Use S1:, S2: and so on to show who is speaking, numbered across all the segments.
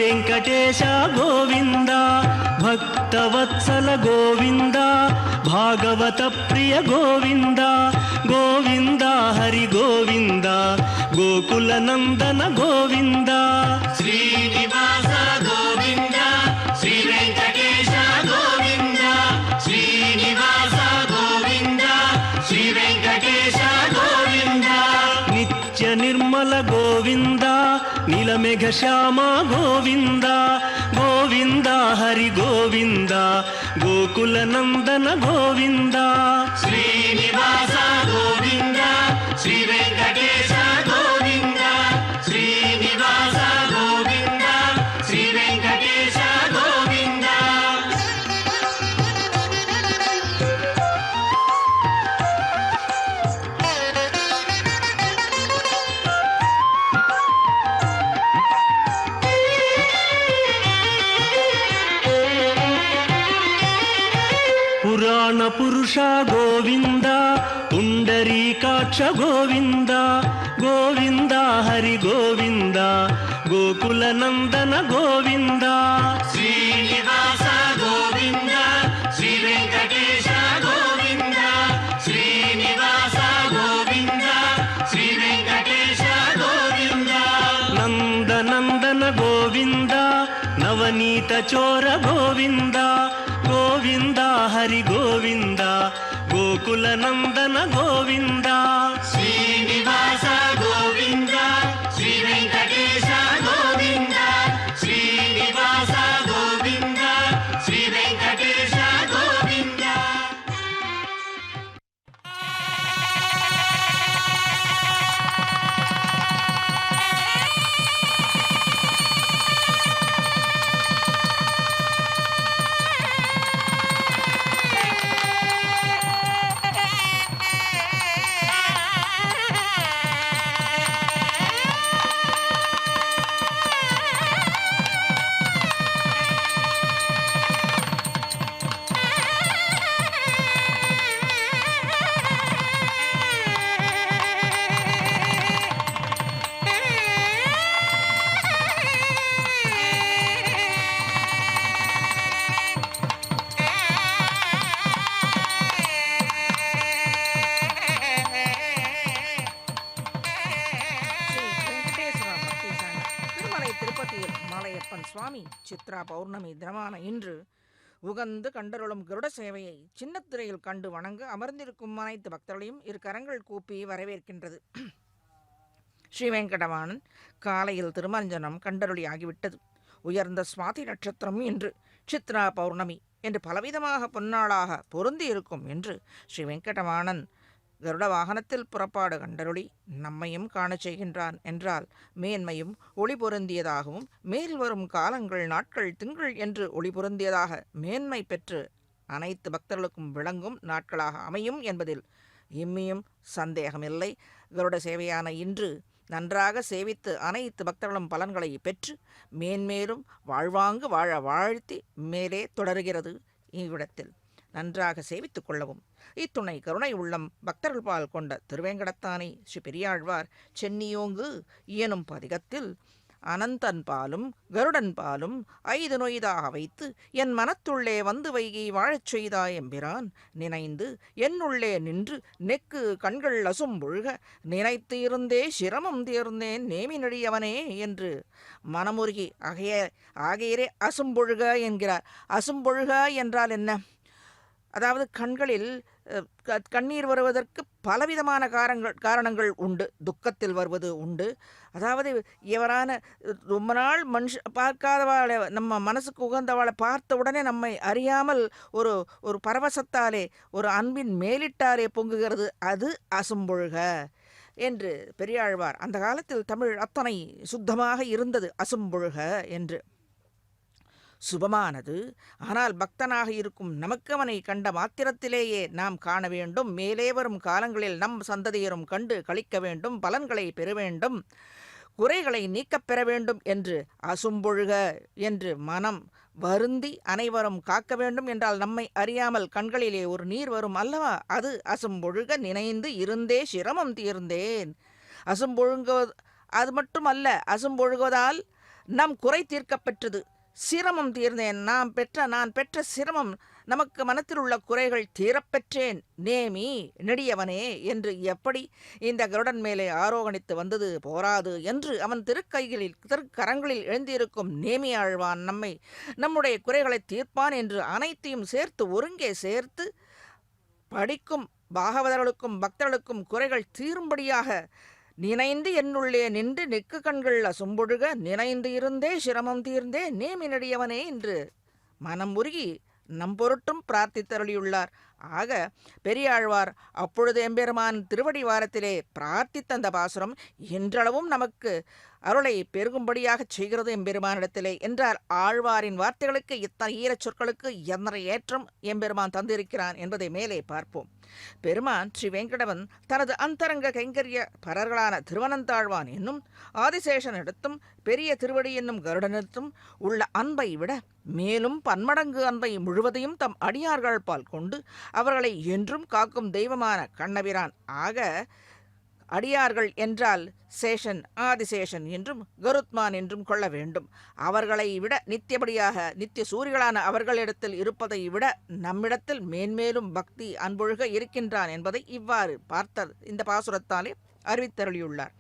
S1: వెంకటేశ గోవింద భక్తవత్సల గోవింద భాగవత ప్రియ గోవింద గోవింద హరి గోవింద గోకుల నందన గోవింద
S2: శ్రీనివాస గోవింద శ్రీ వెంకటేశ గోవింద శ్రీనివాస గోవింద శ్రీ వెంకటేశ గోవింద
S1: నిత్య నిర్మల గోవింద నీలమేఘ శ్యామ గోవింద గోవింద హరి గోవింద గోకుల నందన గోవింద
S2: శ్రీనివాస గోవింద శ్రీ వెంకటేశ గోవింద శ్రీనివాస గోవింద శ్రీ వెంకటేశ గోవింద
S1: పురాణ పురుష గోవింద పుండరీకాక్ష గోవింద గోవింద హరి గోవింద గోకుల నందన గోవింద
S2: శ్రీనివాస గోవింద శ్రీ వెంకటేశ గోవింద శ్రీనివాస గోవింద శ్రీ వెంకటేశ గోవింద
S1: నందనందన గోవింద నవనీత చోర గోవింద గోవింద హరి గోవింద గోకుల నందన గోవింద
S2: శ్రీనివాస గోవింద శ్రీ వెంకటేశ గోవింద శ్రీనివాస గోవింద శ్రీ వెంకటేశ గోవింద
S3: சுவாமி சித்ரா பௌர்ணமி தினமான இன்று உகந்து கண்டருளும் கருட சேவையை சின்னத்திரையில் கண்டு வணங்க அமர்ந்திருக்கும் அனைத்து பக்தர்களையும் இரு கரங்கள் கூப்பி வரவேற்கின்றது. ஸ்ரீ வெங்கடவாணன் காலையில் திருமஞ்சனம் கண்டருளி ஆகிவிட்டது. உயர்ந்த சுவாதி நட்சத்திரம் இன்று சித்ரா பௌர்ணமி என்று பலவிதமாக பொன்னாளாக பொருந்தி இருக்கும் என்று ஸ்ரீ வெங்கடவாணன் கருட வாகனத்தில் புறப்பாடு கண்டருளி நம்மையும் காணச் செய்கின்றான் என்றால் மேன்மையும் ஒளி பொருந்தியதாகவும் மேல் வரும் காலங்கள் நாட்கள் திங்கள் என்று ஒளி பொருந்தியதாக மேன்மை பெற்று அனைத்து பக்தர்களுக்கும் விளங்கும் நாட்களாக அமையும் என்பதில் இம்மியும் சந்தேகமில்லை. கருட சேவையான இன்று நன்றாக சேவித்து அனைத்து பக்தர்களும் பலன்களை பெற்று மேன்மேலும் வாழ்வாங்கு வாழ வாழ்த்தி மேலே தொடர்கிறது. இவ்விடத்தில் நன்றாக சேவித்துக் கொள்ளவும் இத்துணை கருணை உள்ளம் பக்தர்கள் பால் கொண்ட திருவேங்கடத்தானை ஸ்ரீ பெரியாழ்வார் சென்னியோங்கு எனும் பதிகத்தில் அனந்தன் பாலும் கருடன் பாலும் ஐது நொய்தாக வைத்து என் மனத்துள்ளே வந்து வைகி வாழச் செய்தாய் எம்பிரான் நினைந்து என்னுள்ளே நின்று நெக்கு கண்கள் அசும்பொழுக நினைத்து இருந்தே சிரமம் தீர்ந்தேன் நேமி நடியவனே என்று மனமுருகி ஆகையரே அசும்பொழுக என்கிறார். அசும்பொழுக என்றால் என்ன? அதாவது கண்களில் கண்ணீர் வருவதற்கு பலவிதமான காரணங்கள் உண்டு. துக்கத்தில் வருவது உண்டு. அதாவது எவரான ரொம்ப நாள் பார்க்காதவாளை நம்ம மனசுக்கு உகந்தவாளை பார்த்த உடனே நம்மை அறியாமல் ஒரு பரவசத்தாலே ஒரு அன்பின் மேலிட்டாரே பொங்குகிறது, அது அசும்பொழுக என்று பெரியாழ்வார். அந்த காலத்தில் தமிழ் அத்தனை சுத்தமாக இருந்தது அசும்பொழுக என்று. சுபமானது. ஆனால் பக்தனாக இருக்கும் நமக்கு அவனை கண்ட மாத்திரத்திலேயே நாம் காண வேண்டும். மேலே வரும் காலங்களில் நம் சந்ததியரும் கண்டு களிக்க வேண்டும், பலன்களை பெற வேண்டும், குறைகளை நீக்கப் பெற வேண்டும் என்று அசும்பொழுக என்று மனம் வருந்தி அனைவரும் காக்க வேண்டும் என்றால் நம்மை அறியாமல் கண்களிலே ஒரு நீர் வரும் அல்லவா, அது அசும்பொழுக நினைந்து இருந்தே சிரமம் தீர்ந்தேன். அசும்பொழுங்க அது மட்டுமல்ல, அசும்பொழுகுவதால் நம் குறை தீர்க்கப் பெற்றது, சிரமம் தீர்ந்தேன். நான் பெற்ற சிரமம், நமக்கு மனத்தில் உள்ள குறைகள் தீரப்பெற்றேன். நேமி நெடியவனே என்று எப்படி இந்த கருடன் மேலே ஆரோகணித்து வந்தது போராது என்று அவன் திருக்கரங்களில் எழுந்திருக்கும் நேமி ஆழ்வான் நம்முடைய குறைகளை தீர்ப்பான் என்று அனைத்தையும் சேர்த்து ஒருங்கே சேர்த்து படிக்கும் பாகவதர்களுக்கும் பக்தர்களுக்கும் குறைகள் தீரும்படியாக நினைந்து என்னுள்ளே நின்று நெக்கு கண்கள் அசும்பொழுக நினைந்து இருந்தே சிரமம் தீர்ந்தே நேமி நடியவனே என்று மனம் உருகி நம்பொருட்டும் பிரார்த்தித்தருளியுள்ளார். ஆக பெரியாழ்வார் அப்பொழுது எம்பெருமான் திருவடி வாரத்திலே பிரார்த்தித்த அந்த பாசுரம் இன்றளவும் நமக்கு அருளை பெருகும்படியாகச் செய்கிறது எம்பெருமானிடத்திலே என்றால் ஆழ்வாரின் வார்த்தைகளுக்கு இத்தனை ஈரச் சொற்களுக்கு எத்தனை ஏற்றம் எம்பெருமான் தந்திருக்கிறான் என்பதை மேலே பார்ப்போம். பெருமான் ஸ்ரீ வெங்கடவன் தனது அந்தரங்க கைங்கரிய பரர்களான திருவனந்தாழ்வான் என்னும் ஆதிசேஷனிடத்தும் பெரிய திருவடி என்னும் கருடனிடத்தும் உள்ள அன்பை விட மேலும் பன்மடங்கு அன்பை முழுவதையும் தம் அடியார்கள் பால் கொண்டு அவர்களை என்றும் காக்கும் தெய்வமான கண்ணபிரான். ஆக அடியார்கள் என்றால் சேஷன், ஆதிசேஷன் என்றும் கருத்மான் என்றும் கொள்ள வேண்டும். அவர்களை விட நித்தியபடியாக நித்திய சூரிகளான அவர்களிடத்தில் இருப்பதை விட நம்மிடத்தில் மேன்மேலும் பக்தி அன்பொழுக இருக்கின்றான் என்பதை இவ்வாறு பார்த்தர் இந்த பாசுரத்தாலே அறிவித்தருளியுள்ளார்.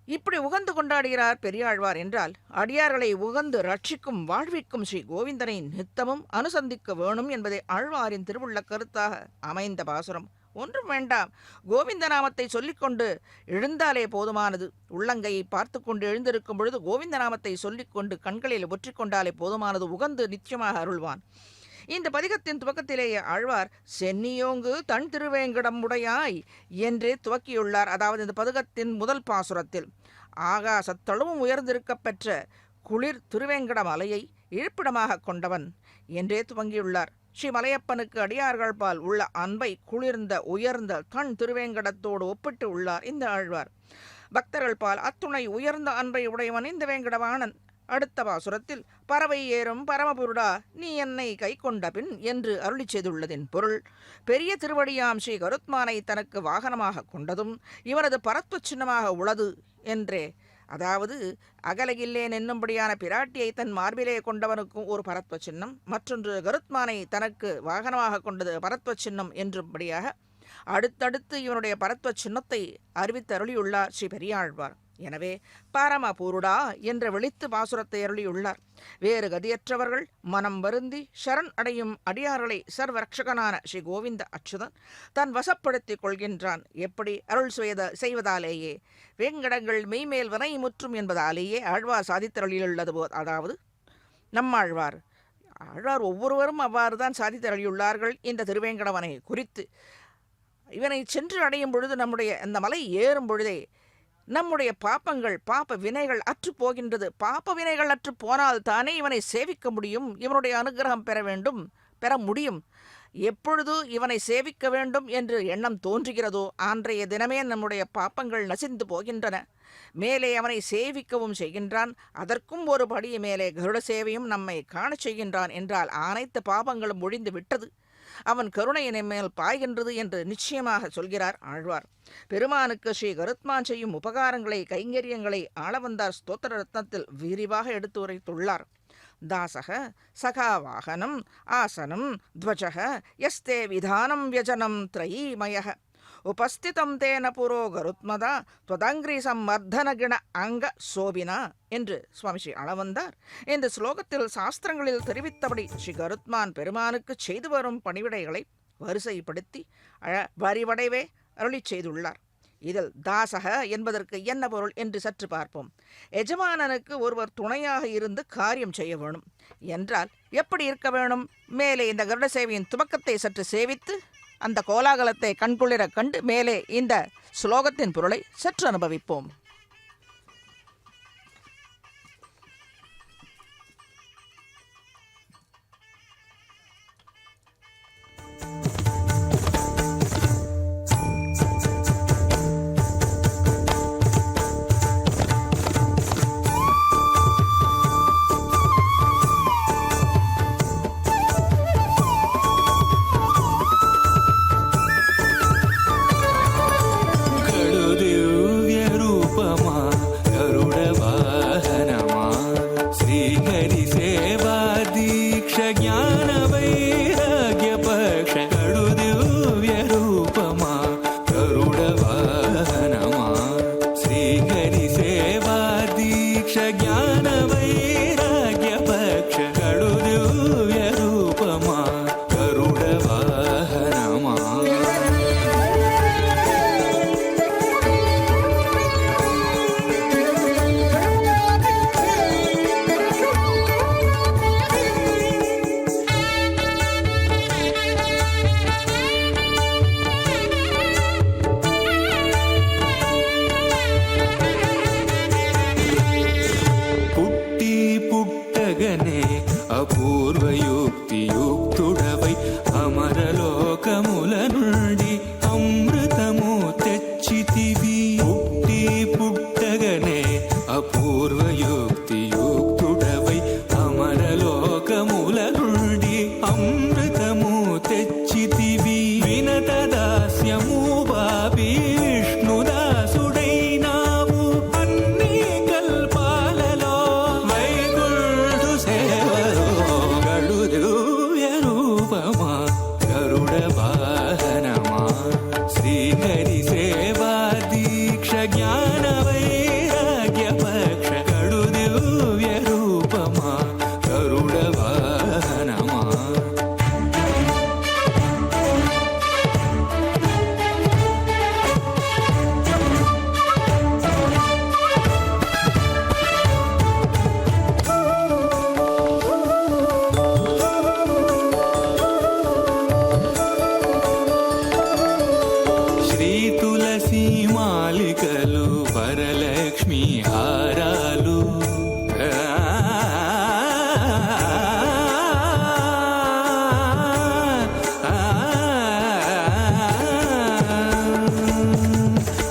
S3: இப்படி உகந்து கொண்டாடுகிறார் பெரியாழ்வார் என்றால் அடியார்களை உகந்து ரட்சிக்கும் வாழ்விக்கும் ஸ்ரீ கோவிந்தனை நித்தமும் அனுசந்திக்க வேணும் என்பதை ஆழ்வாரின் திருவுள்ள கருத்தாக அமைந்த பாசுரம். ஒன்றும் வேண்டாம், கோவிந்த நாமத்தை சொல்லிக்கொண்டு எழுந்தாலே போதுமானது. உள்ளங்கையை பார்த்து கொண்டு எழுந்திருக்கும் பொழுது கோவிந்த நாமத்தை சொல்லிக்கொண்டு கண்களில் ஒற்றிக்கொண்டாலே போதுமானது. உகந்து நிச்சயமாக அருள்வான். இந்த பதிகத்தின் துவக்கத்திலேயே ஆழ்வார் சென்னியோங்கு தன் திருவேங்கடம் உடையாய் என்றே துவக்கியுள்ளார். அதாவது இந்த பதிகத்தின் முதல் பாசுரத்தில் ஆகாசத்தளவும் உயர்ந்திருக்க பெற்ற குளிர் திருவேங்கட மலையை இருப்பிடமாக கொண்டவன் என்றே துவங்கியுள்ளார். ஸ்ரீ மலையப்பனுக்கு அடியார்கள் பால் உள்ள அன்பை குளிர்ந்த உயர்ந்த தன் திருவேங்கடத்தோடு ஒப்பிட்டு உள்ளார் இந்த ஆழ்வார். பக்தர்கள் பால் அத்துணை உயர்ந்த அன்பை உடையவன் இந்த வேங்கடவாணன். அடுத்த பாசுரத்தில் பறவை ஏறும் பரமபுருடா நீ என்னை கை கொண்ட பின் என்று அருளி செய்துள்ளதின் பொருள் பெரிய திருவடியாம் ஸ்ரீ கருத்மானை தனக்கு வாகனமாக கொண்டதும் இவனது பரத்துவ சின்னமாக உளது என்றே. அதாவது அகலகில்லேன் என்னும்படியான பிராட்டியை தன் மார்பிலே கொண்டவனுக்கும் ஒரு பரத்வ சின்னம், மற்றொன்று கருத்மானை தனக்கு வாகனமாக கொண்டது பரத்வ சின்னம் என்றும்படியாக அடுத்தடுத்து இவனுடைய பரத்வ சின்னத்தை அறிவித்தருளியுள்ளார் ஸ்ரீ பெரியாழ்வார். எனவே பரமபூருடா என்ற வெளித்து பாசுரத்தை அருளியுள்ளார். வேறு கதியற்றவர்கள் மனம் வருந்தி சரண் அடையும் அடியார்களை சர்வரக்ஷகனான ஸ்ரீ கோவிந்த அச்சுதன் தன் வசப்படுத்திக் கொள்கின்றான். எப்படி அருள் செய்வதாலேயே வேங்கடங்கள் மெய்மேல் வினை முற்றும் என்பதாலேயே ஆழ்வார் சாதித்தருளியுள்ளது போல். அதாவது நம்மாழ்வார் ஒவ்வொருவரும் அவ்வாறு தான் சாதித்தருளியுள்ளார்கள் இந்த திருவேங்கடவனை குறித்து. இவனை சென்று அடையும் பொழுது நம்முடைய அந்த மலை ஏறும் பொழுதே நம்முடைய பாப்ப வினைகள் அற்று போகின்றது. பாப்ப வினைகள் அற்று போனால் தானே இவனை சேவிக்க முடியும், இவனுடைய அனுகிரகம் பெற முடியும். எப்பொழுது இவனை சேவிக்க வேண்டும் என்று எண்ணம் தோன்றுகிறதோ அன்றைய தினமே நம்முடைய பாப்பங்கள் நசிந்து போகின்றன. மேலே அவனை சேவிக்கவும் செய்கின்றான். அதற்கும் ஒரு படி மேலே கருட சேவையும் நம்மை காணச் செய்கின்றான் என்றால் அனைத்து பாபங்களும் ஒழிந்து விட்டது, அவன் கருணையினை மேல் பாய்கின்றது என்று நிச்சயமாக சொல்கிறார் ஆழ்வார். பெருமானுக்கு ஸ்ரீ கருத்மான் செய்யும் உபகாரங்களை கைங்கரியங்களை ஆளவந்தார் ஸ்தோத்திர ரத்னத்தில் விரிவாக எடுத்து உரைத்துள்ளார். தாசக சகா வாகனம் ஆசனம் துவஜக யஸ்தே விதானம் வியஜனம் த்ரயீமயः உபஸ்திதம் தேன புரோ கருத்மதா துவதங்கிரி சம்மர்தனகிண அங்க சோபினா என்று சுவாமி ஸ்ரீ அளவந்தார் இந்த ஸ்லோகத்தில் சாஸ்திரங்களில் தெரிவித்தபடி ஸ்ரீ கருத்மான் பெருமானுக்கு செய்து வரும் பணிவிடைகளை வரிசைப்படுத்தி வரிவடைவே அருளி செய்துள்ளார். இதில் தாசக என்பதற்கு என்ன பொருள் என்று சற்று பார்ப்போம். எஜமானனுக்கு ஒருவர் துணையாக இருந்து காரியம் செய்ய வேணும் என்றால் எப்படி இருக்க வேணும்? மேலே இந்த கருட சேவையின் துவக்கத்தை சற்று சேவித்து அந்த கோலாகலத்தை கண்குளிர கண்டு மேலே இந்த ஸ்லோகத்தின் பொருளை சற்று அனுபவிப்போம்.
S4: శ్రీహరి సేవా దీక్ష జ్ఞాన వైరాగ్య పక్ష కడు దివ్య రూపమా గరుడ వాహనమా శ్రీహరి సేవా దీక్ష జ్ఞాన వైరాగ్య పక్ష కడు దివ్య రూపమా గరుడ వాహనమా పుట్టి పుట్టగనే అపూర్వయుక్తియుక్తుడవై అమరలోకముల నుండి అమృతము తెచ్చితివి పుట్టి పుట్టగనే అపూర్వయుక్తియుక్తుడవై అమరలోకముల నుండి అమృతము తెచ్చితివి వినత దాస్యము బాబి విష్ణుదాసుడైనావు అన్ని కల్పాలలో వైకుంఠు సేవలో గడు దివ్య రూపమా గరుడ వాహనమా శ్రీహరి సేవా దీక్ష జ్ఞాన వైరాగ్య పక్ష గడు దివ్య రూపమా గరుడ వాహనమా శ్రీ తులసి మాలికలు వరలక్ష్మి హారాలు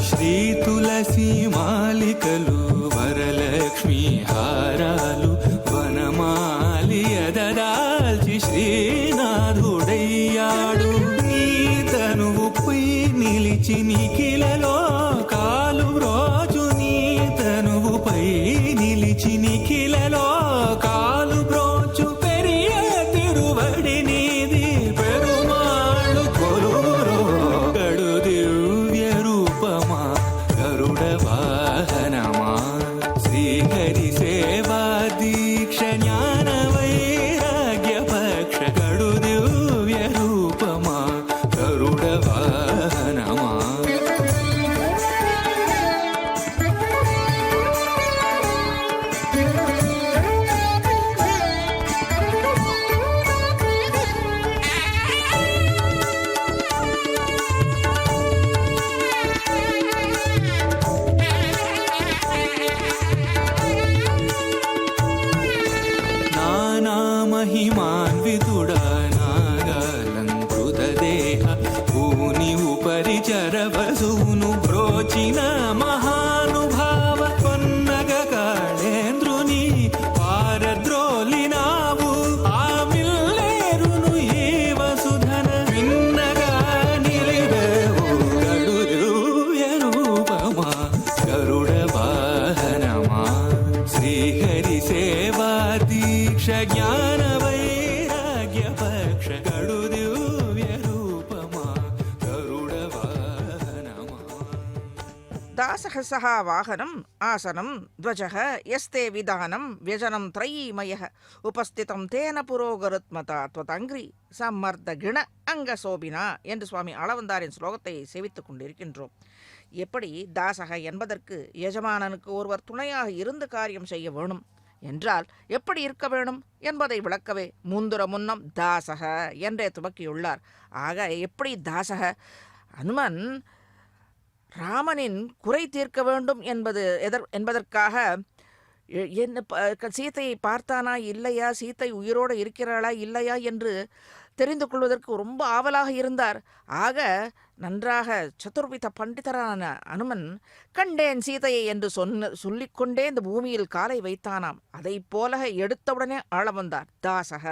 S4: శ్రీ తులసి మాలికలు వరలక్ష్మి హారాలు వనమాలి ఎదరాల్చి శ్రీనాథుడయ్యాడు నీ తనువుపై నిలిచి నిఖిలలో కాలు రోజు నీ తనువుపై నిలిచి నిఖిలలో కాలు బ్రోచు పెరియ తిరువడి నీది పెరుమాళ్ళు కొలువురో గడు దివ్య రూపమా గరుడ వాహనమా శ్రీహరి సేవా దీక్ష జ్ఞాన వైరాగ్య పక్ష గడు దివ్య రూపమా గరుడ వాహనమా నానా మహిమాన్వితుడా నాగాలంకృత దేహ భూని ఉపరి చరవసూను బ్రోచిన మహానుభావ కొన్నగ కాళేంద్రుని పారద్రోలినావు ఆ మిల్లేరును ఈ వసుధన విన్నగా నిలివేవు గడు దివ్య రూపమా గరుడ వాహనమా శ్రీహరి సేవా దీక్ష జ్ఞాన వైరాగ్య పక్ష గడు దివ్య రూపమా గరుడ వాహనమా
S3: దాసః సహా వాహనం ఆసనం ధ్వజః యస్తే విధానం వ్యజనం త్రయీమయః உபஸ்திதம் தேன புரோகருத்மதா துவதங்கிரி சம்மர்த கிண அங்க சோபினா என்று சுவாமி ஆளவந்தாரின் ஸ்லோகத்தை சேவித்துக் கொண்டிருக்கின்றோம். எப்படி தாசக என்பதற்கு எஜமானனுக்கு ஒருவர் துணையாக இருந்து காரியம் செய்ய வேணும் என்றால் எப்படி இருக்க வேணும் என்பதை விளக்கவே முந்துர முன்னம் தாசக என்றே துவக்கியுள்ளார். ஆக எப்படி தாசக அனுமன் ராமனின் குறை தீர்க்க வேண்டும் என்பதற்காக சீத்தையை பார்த்தானா இல்லையா, சீத்தை உயிரோடு இருக்கிறாளா இல்லையா என்று தெரிந்து கொள்வதற்கு ரொம்ப ஆவலாக இருந்தார். ஆக நன்றாக சதுர்வித பண்டிதரான அனுமன் கண்டேன் சீதையை என்று சொல்லிக்கொண்டே இந்த பூமியில் காலை வைத்தானாம். அதை போல எடுத்தவுடனே ஆள வந்தார். தாசக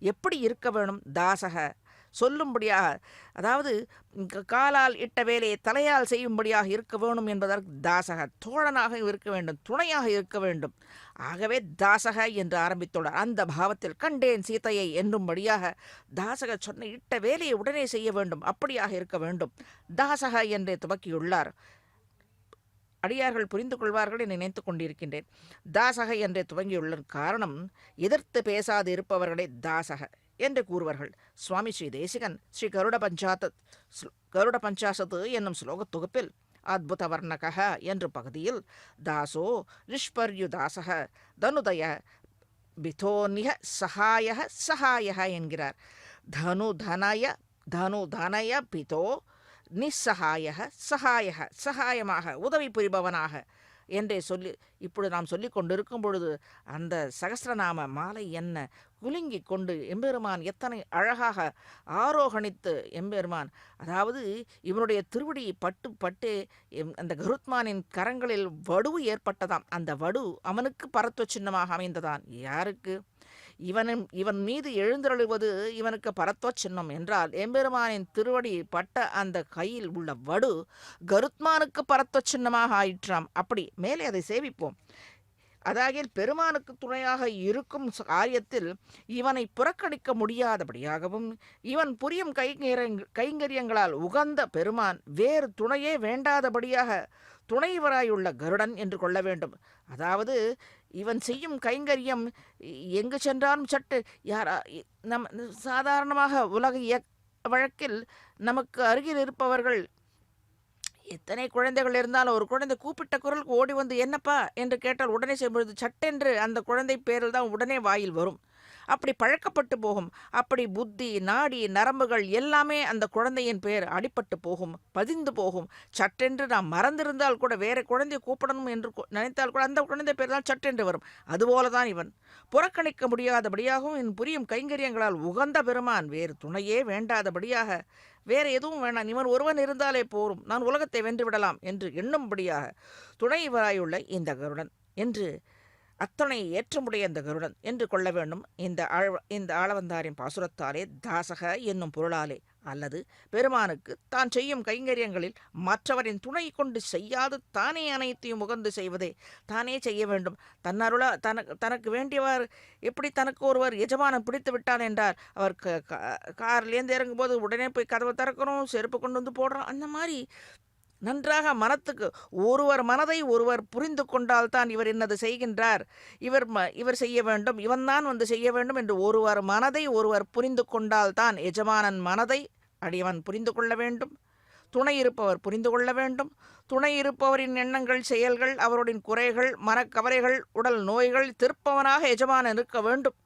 S3: எப்படி இருக்க வேணும்? தாசக சொல்லும்படியாக, அதாவது காலால் இட்ட வேலையை தலையால் செய்யும்படியாக இருக்க வேணும் என்பதற்கு தாசக, தோழனாக இருக்க வேண்டும், துணையாக இருக்க வேண்டும். ஆகவே தாசக என்று ஆரம்பித்துள்ளார். அந்த பாவத்தில் கண்டேன் சீதையை என்னும்படியாக தாசக சொன்ன இட்ட வேலையை உடனே செய்ய வேண்டும், அப்படியாக இருக்க வேண்டும். தாசக என்றே துவக்கியுள்ளார். அடியார்கள் புரிந்து கொள்வார்கள் என நினைத்து கொண்டிருக்கின்றேன். தாசக என்றே துவங்கியுள்ள காரணம், எதிர்த்து பேசாது இருப்பவர்களே தாசக என்று கூறுவார்கள். சுவாமி ஸ்ரீ தேசிகன் ஸ்ரீ கருட பஞ்சாசத்து என்னும் ஸ்லோக தொகுப்பில் அத்புத வர்ணக என்று பகுதியில் தாசோ ரிஷ்பர்யு தாசக தனுதய பிதோன்ய சகாய சகாய என்கிறார். தனு தனய பிதோ நிஸ்ஸகாய சகாய, சகாயமாக உதவி புரிபவனாக என்றே சொல்லி இப்பொழுது நாம் சொல்லி கொண்டிருக்கும் பொழுது அந்த சகஸ்ரநாம மாலை என்ன குலுங்கி கொண்டு எம்பெருமான் எத்தனை அழகாக ஆரோகணித்து எம்பெருமான், அதாவது இவனுடைய திருவடி பட்டு அந்த கருத்மானின் கரங்களில் வடு ஏற்பட்டதாம். அந்த வடு அவனுக்கு பரத்துவ சின்னமாக அமைந்ததான். யாருக்கு? இவன் மீது எழுந்தருளுவது இவனுக்கு பரத்துவ சின்னம் என்றால், எம்பெருமானின் திருவடி பட்ட அந்த கையில் உள்ள வடு கருத்மானுக்கு பரத்துவ சின்னமாக ஆயிற்றாம். அப்படி மேலே அதை சேவிப்போம். அதாகில் பெருமானுக்கு துணையாக இருக்கும் காரியத்தில் இவனை புறக்கணிக்க முடியாதபடியாகவும், இவன் புரியும் கைங்கரியங்களால் உகந்த பெருமான் வேறு துணையே வேண்டாதபடியாக துணைவராயுள்ள கருடன் என்று கொள்ள வேண்டும். அதாவது இவன் செய்யும் கைங்கரியம் எங்கு சென்றாலும் சட்டு சாதாரணமாக உலக வழக்கில் நமக்கு அருகில் இருப்பவர்கள் எத்தனை குழந்தைகள் இருந்தாலும் ஒரு குழந்தை கூப்பிட்ட குரலுக்கு ஓடி வந்து என்னப்பா என்று கேட்டால் உடனே செய்யும்பொழுது சட்டென்று அந்த குழந்தை பேரில் தான் உடனே வாயில் வரும். அப்படி பழக்கப்பட்டு போகும். அப்படி புத்தி, நாடி, நரம்புகள் எல்லாமே அந்த குழந்தையின் பெயர் அடிபட்டு போகும், பதிந்து போகும். சட்டென்று நாம் மறந்திருந்தால் கூட வேற குழந்தையை கூப்பிடணும் என்று நினைத்தால் கூட அந்த குழந்தை பேர் தான் சட்டென்று வரும். அதுபோலதான் இவன் புறக்கணிக்க முடியாதபடியாகவும் இவன் புரியும் கைங்கரியங்களால் உகந்த பெருமான் வேறு துணையே வேண்டாதபடியாக, வேற எதுவும் வேண்டாம், இவன் ஒருவன் இருந்தாலே போரும், நான் உலகத்தை வென்று விடலாம் என்று எண்ணும்படியாக துணைவராயுள்ள இந்த கருடன் என்று, அத்தனை ஏற்றமுடைய இந்த கருடன் என்று கொள்ள வேண்டும். இந்த ஆளவந்தாரின் பாசுரத்தாலே தாசக என்னும் பொருளாலே, அல்லது பெருமானுக்கு தான் செய்யும் கைங்கரியங்களில் மற்றவரின் துணை கொண்டு செய்யாது தானே அனைத்தையும் உகந்து செய்வதே, தானே செய்ய வேண்டும். தன்னருளா தனக்கு வேண்டியவர், எப்படி தனக்கு ஒருவர் எஜமானன் பிடித்து விட்டான் என்றால் அவர் கார்லேருந்து இறங்கும்போது உடனே போய் கதவை திறக்கணும், செருப்பு கொண்டு வந்து போடுறோம். அந்த மாதிரி நன்றாக மனத்துக்கு ஒருவர் மனதை ஒருவர் புரிந்து கொண்டால்தான் இவர் என்னது செய்கின்றார், இவர் செய்ய வேண்டும், இவன்தான் வந்து செய்ய வேண்டும் என்று ஒருவர் மனதை ஒருவர் புரிந்து கொண்டால்தான் எஜமானன் மனதை அடியவன் புரிந்து கொள்ள வேண்டும். துணை இருப்பவர் புரிந்து கொள்ள வேண்டும். துணை இருப்பவரின் எண்ணங்கள், செயல்கள், அவருடைய குறைகள், மனக்கவலைகள், உடல் நோய்கள் திருப்பவனாக எஜமானன் இருக்க வேண்டும்.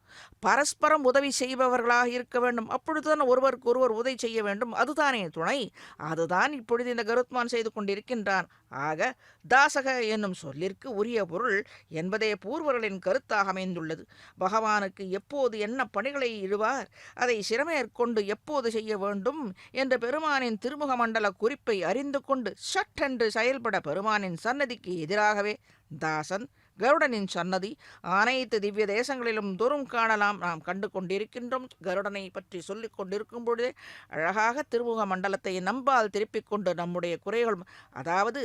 S3: பரஸ்பரம் உதவி செய்பவர்களாக இருக்க வேண்டும். அப்பொழுதுதான் ஒருவருக்கு ஒருவர் உதவி செய்ய வேண்டும். அதுதானே துணை. அதுதான் இப்பொழுது இந்த கருத்மான் செய்து கொண்டிருக்கின்றான். ஆக தாசக என்னும் சொல்லிற்கு உரிய பொருள் என்பதே பூர்வர்களின் கருத்தாக அமைந்துள்ளது. பகவானுக்கு எப்போது என்ன பணிகளை இடுவார், அதை சிரமேற்கொண்டு எப்போது செய்ய வேண்டும் என்ற பெருமானின் திருமுக மண்டல குறிப்பை அறிந்து கொண்டு சட்டென்று செயல்பட பெருமானின் சன்னதிக்கு எதிராகவே தாசன் கருடனின் சன்னதி அனைத்து திவ்ய தேசங்களிலும் தோறும் காணலாம். நாம் கண்டு கொண்டிருக்கின்றோம். கருடனை பற்றி சொல்லிக் கொண்டிருக்கும் பொழுதே அழகாக திருமுக மண்டலத்தை நம்பால் திருப்பிக் கொண்டு நம்முடைய குறைகள், அதாவது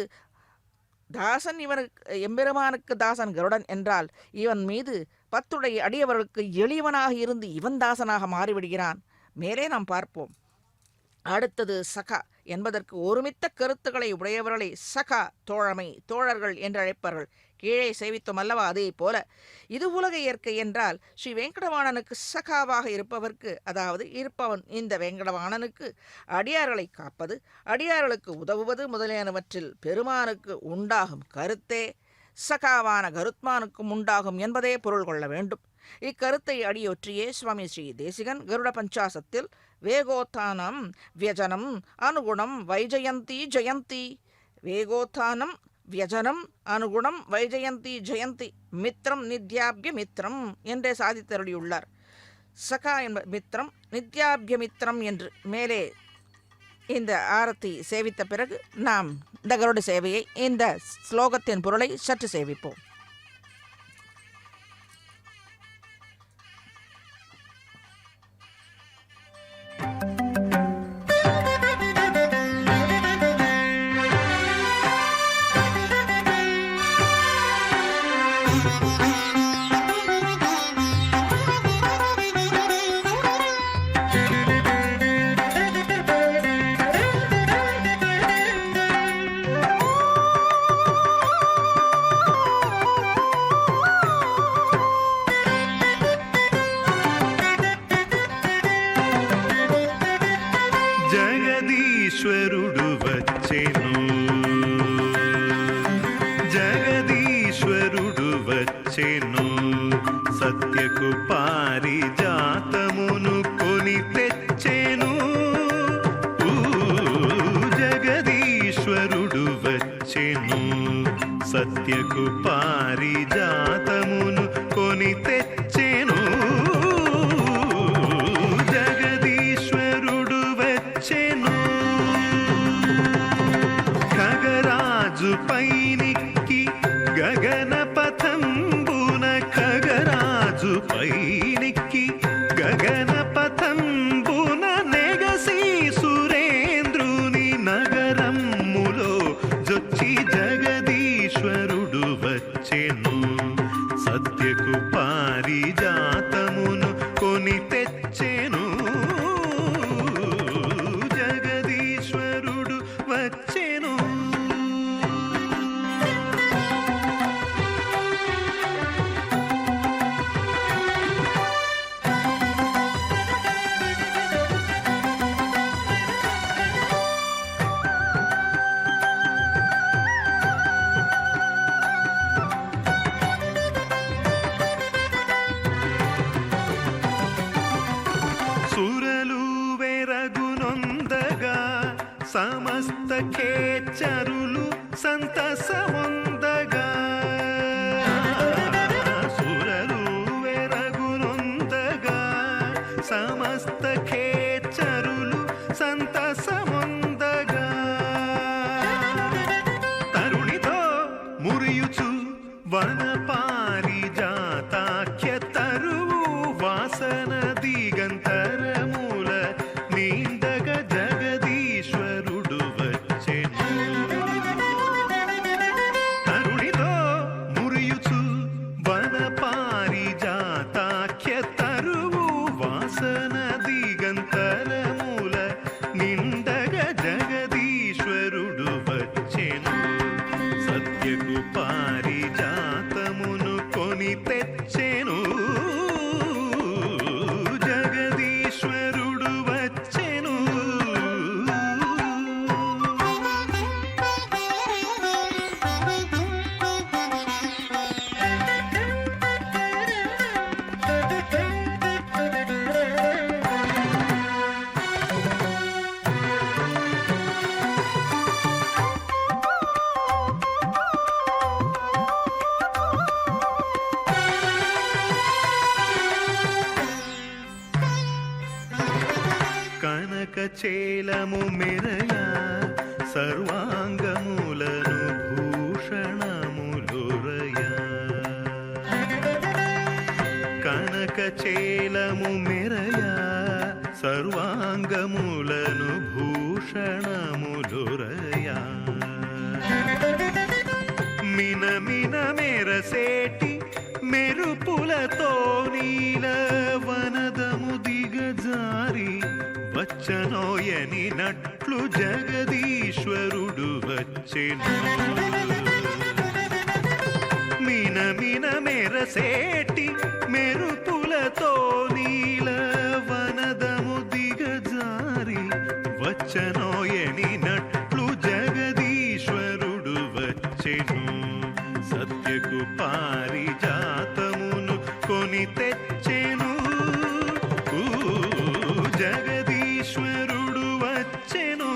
S3: தாசன் இவனுக்கு எம்பெருமானுக்கு தாசன் கருடன் என்றால் இவன் மீது பத்துடைய அடியவர்களுக்கு எளியவனாக இருந்து இவன் தாசனாக மாறிவிடுகிறான். மேலே நாம் பார்ப்போம். அடுத்தது சகா என்பதற்கு ஒருமித்த கருத்துக்களை உடையவர்களை சகா, தோழமை, தோழர்கள் என்று அழைப்பார்கள். கீழே சேவித்தோம் அல்லவா? அதே போல இது உலக இயற்கை என்றால் ஸ்ரீ வெங்கடவாணனுக்கு சகாவாக இருப்பவர்க்கு, அதாவது இருப்பவன் இந்த வெங்கடவாணனுக்கு அடியார்களை காப்பது, அடியார்களுக்கு உதவுவது முதலியனவற்றில் பெருமானுக்கு உண்டாகும் கருத்தே சகாவான கருத்மானுக்கும் உண்டாகும் என்பதே பொருள் கொள்ள வேண்டும். இக்கருத்தை அடியொற்றியே சுவாமி ஸ்ரீ தேசிகன் கருட பஞ்சாசத்தில் வேகோத்தானம் வியஜனம் அனுகுணம் வைஜயந்தி ஜெயந்தி, வேகோத்தானம் வியஜனம் அனுகுணம் வைஜயந்தி ஜெயந்தி மித்ரம் நித்யாபிய மித்ரம் என்றே சாதித்தருளியுள்ளார். சகா என்ப மித்ரம், நித்யாபிய மித்ரம் என்று மேலே இந்த ஆரத்தி சேவித்த பிறகு நாம் இந்த கருட சேவையை, இந்த ஸ்லோகத்தின் பொருளை சற்று சேவிப்போம்.
S5: పారిజాతమును కొని తెచ్చెను జగదీశ్వరుడు వచ్చెను సత్యకు పారిజాతమును కొని తెచ్చెను జగదీశ్వరుడు వచ్చెను ఖగరాజు పైనికి గగన పథంబున ఖగరాజు పైనికి గగన పథంబున నెగసి సురేంద్రుని నగరములో జొచ్చి జగదీశ్వరుడు వచ్చెను సత్యకు పారిజాతమును కొని తెచ్చెను జగదీశ్వరుడు వచ్చెను సురలు వెరగునొందగా సమస్త ఖేచరులు సంతసమొందగా సురలు వెరగునొందగా సమస్త ఖేచరులు సంతసమొందగా తరుణితో మురియుచు వన పారిజాతాఖ్య తరువు వాసన దిగంతరముల నీందగ జగదీశ్వరుడు వచ్చెను తరుణితో మురియుచు వన పారిజాతాఖ్య తరువు వాసన దిగంతరముల నిందగ జగదీశ్వరుడు వచ్చెను సత్యకు పారిజాతమును కొని తెచ్చెను జగదీశ్వరుడు వచ్చెను కనకచేలము మెరయా సర్వాంగములను భూషణములురయా కనకచేలము మెరయా సర్వాంగములను భూషణములురయా మినమిన మెరసేటి మెరుపులతో నీల వనదము దిగజారి వచ్చనోయని నట్లు జగదీశ్వరుడు వచ్చెను మినమిన మెరసేటి మెరుపులతో నీల వనదము దిగజారి వచ్చనోయని నట్లు జగదీశ్వరుడు వచ్చెను సత్యకు పారిజాతమును కొని తెచ్చెను జగదీశ్వరుడు వచ్చెను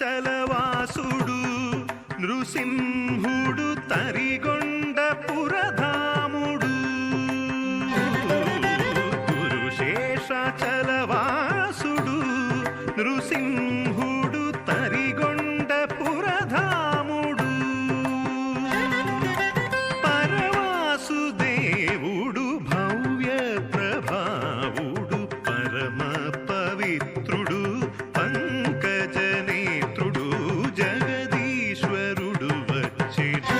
S5: శేషాచలవాసుడు నృసింహుడు తరిగొండ పురధాముడు గురు శేషాచలవాసుడు నృసింహుడు తరిగొండ పురధాముడు పరవాసుదేవుడు భవ్య ప్రభావుడు పరమ పవిత్రుడు పంకజనేత్రుడు జగదీశ్వరుడు వచ్చెను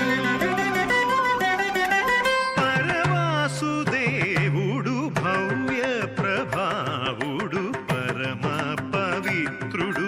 S5: పరవాసుదేవుడు భవ్య ప్రభావుడు పరమ పవిత్రుడు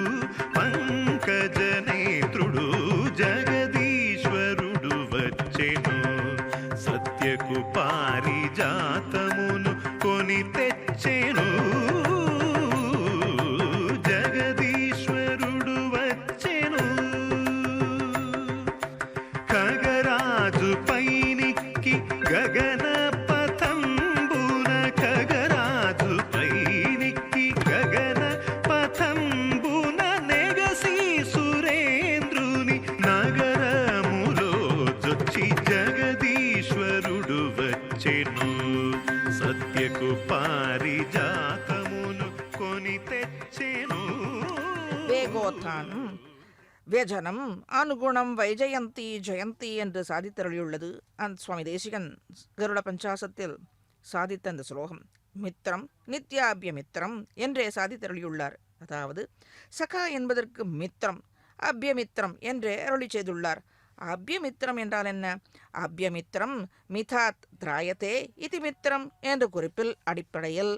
S3: வேகோத்தானம் வியஜனம் அனுகுணம் வைஜயந்தி ஜெயந்தி என்று சாதித்தருளியுள்ளது அந்த சுவாமி தேசிகன் கருட பஞ்சாசத்தில் சாதித்த அந்த ஸ்லோகம். மித்திரம் நித்யாபியமித்திரம் என்றே சாதித்தருளியுள்ளார். அதாவது சகா என்பதற்கு மித்திரம், அபியமித்திரம் என்றே அருளி செய்துள்ளார். அபியமித்திரம் என்றால் என்ன? அபியமித்திரம் மிதாத் திராயத்தே இதி மித்திரம் என்ற குறிப்பில் அடிப்படையில்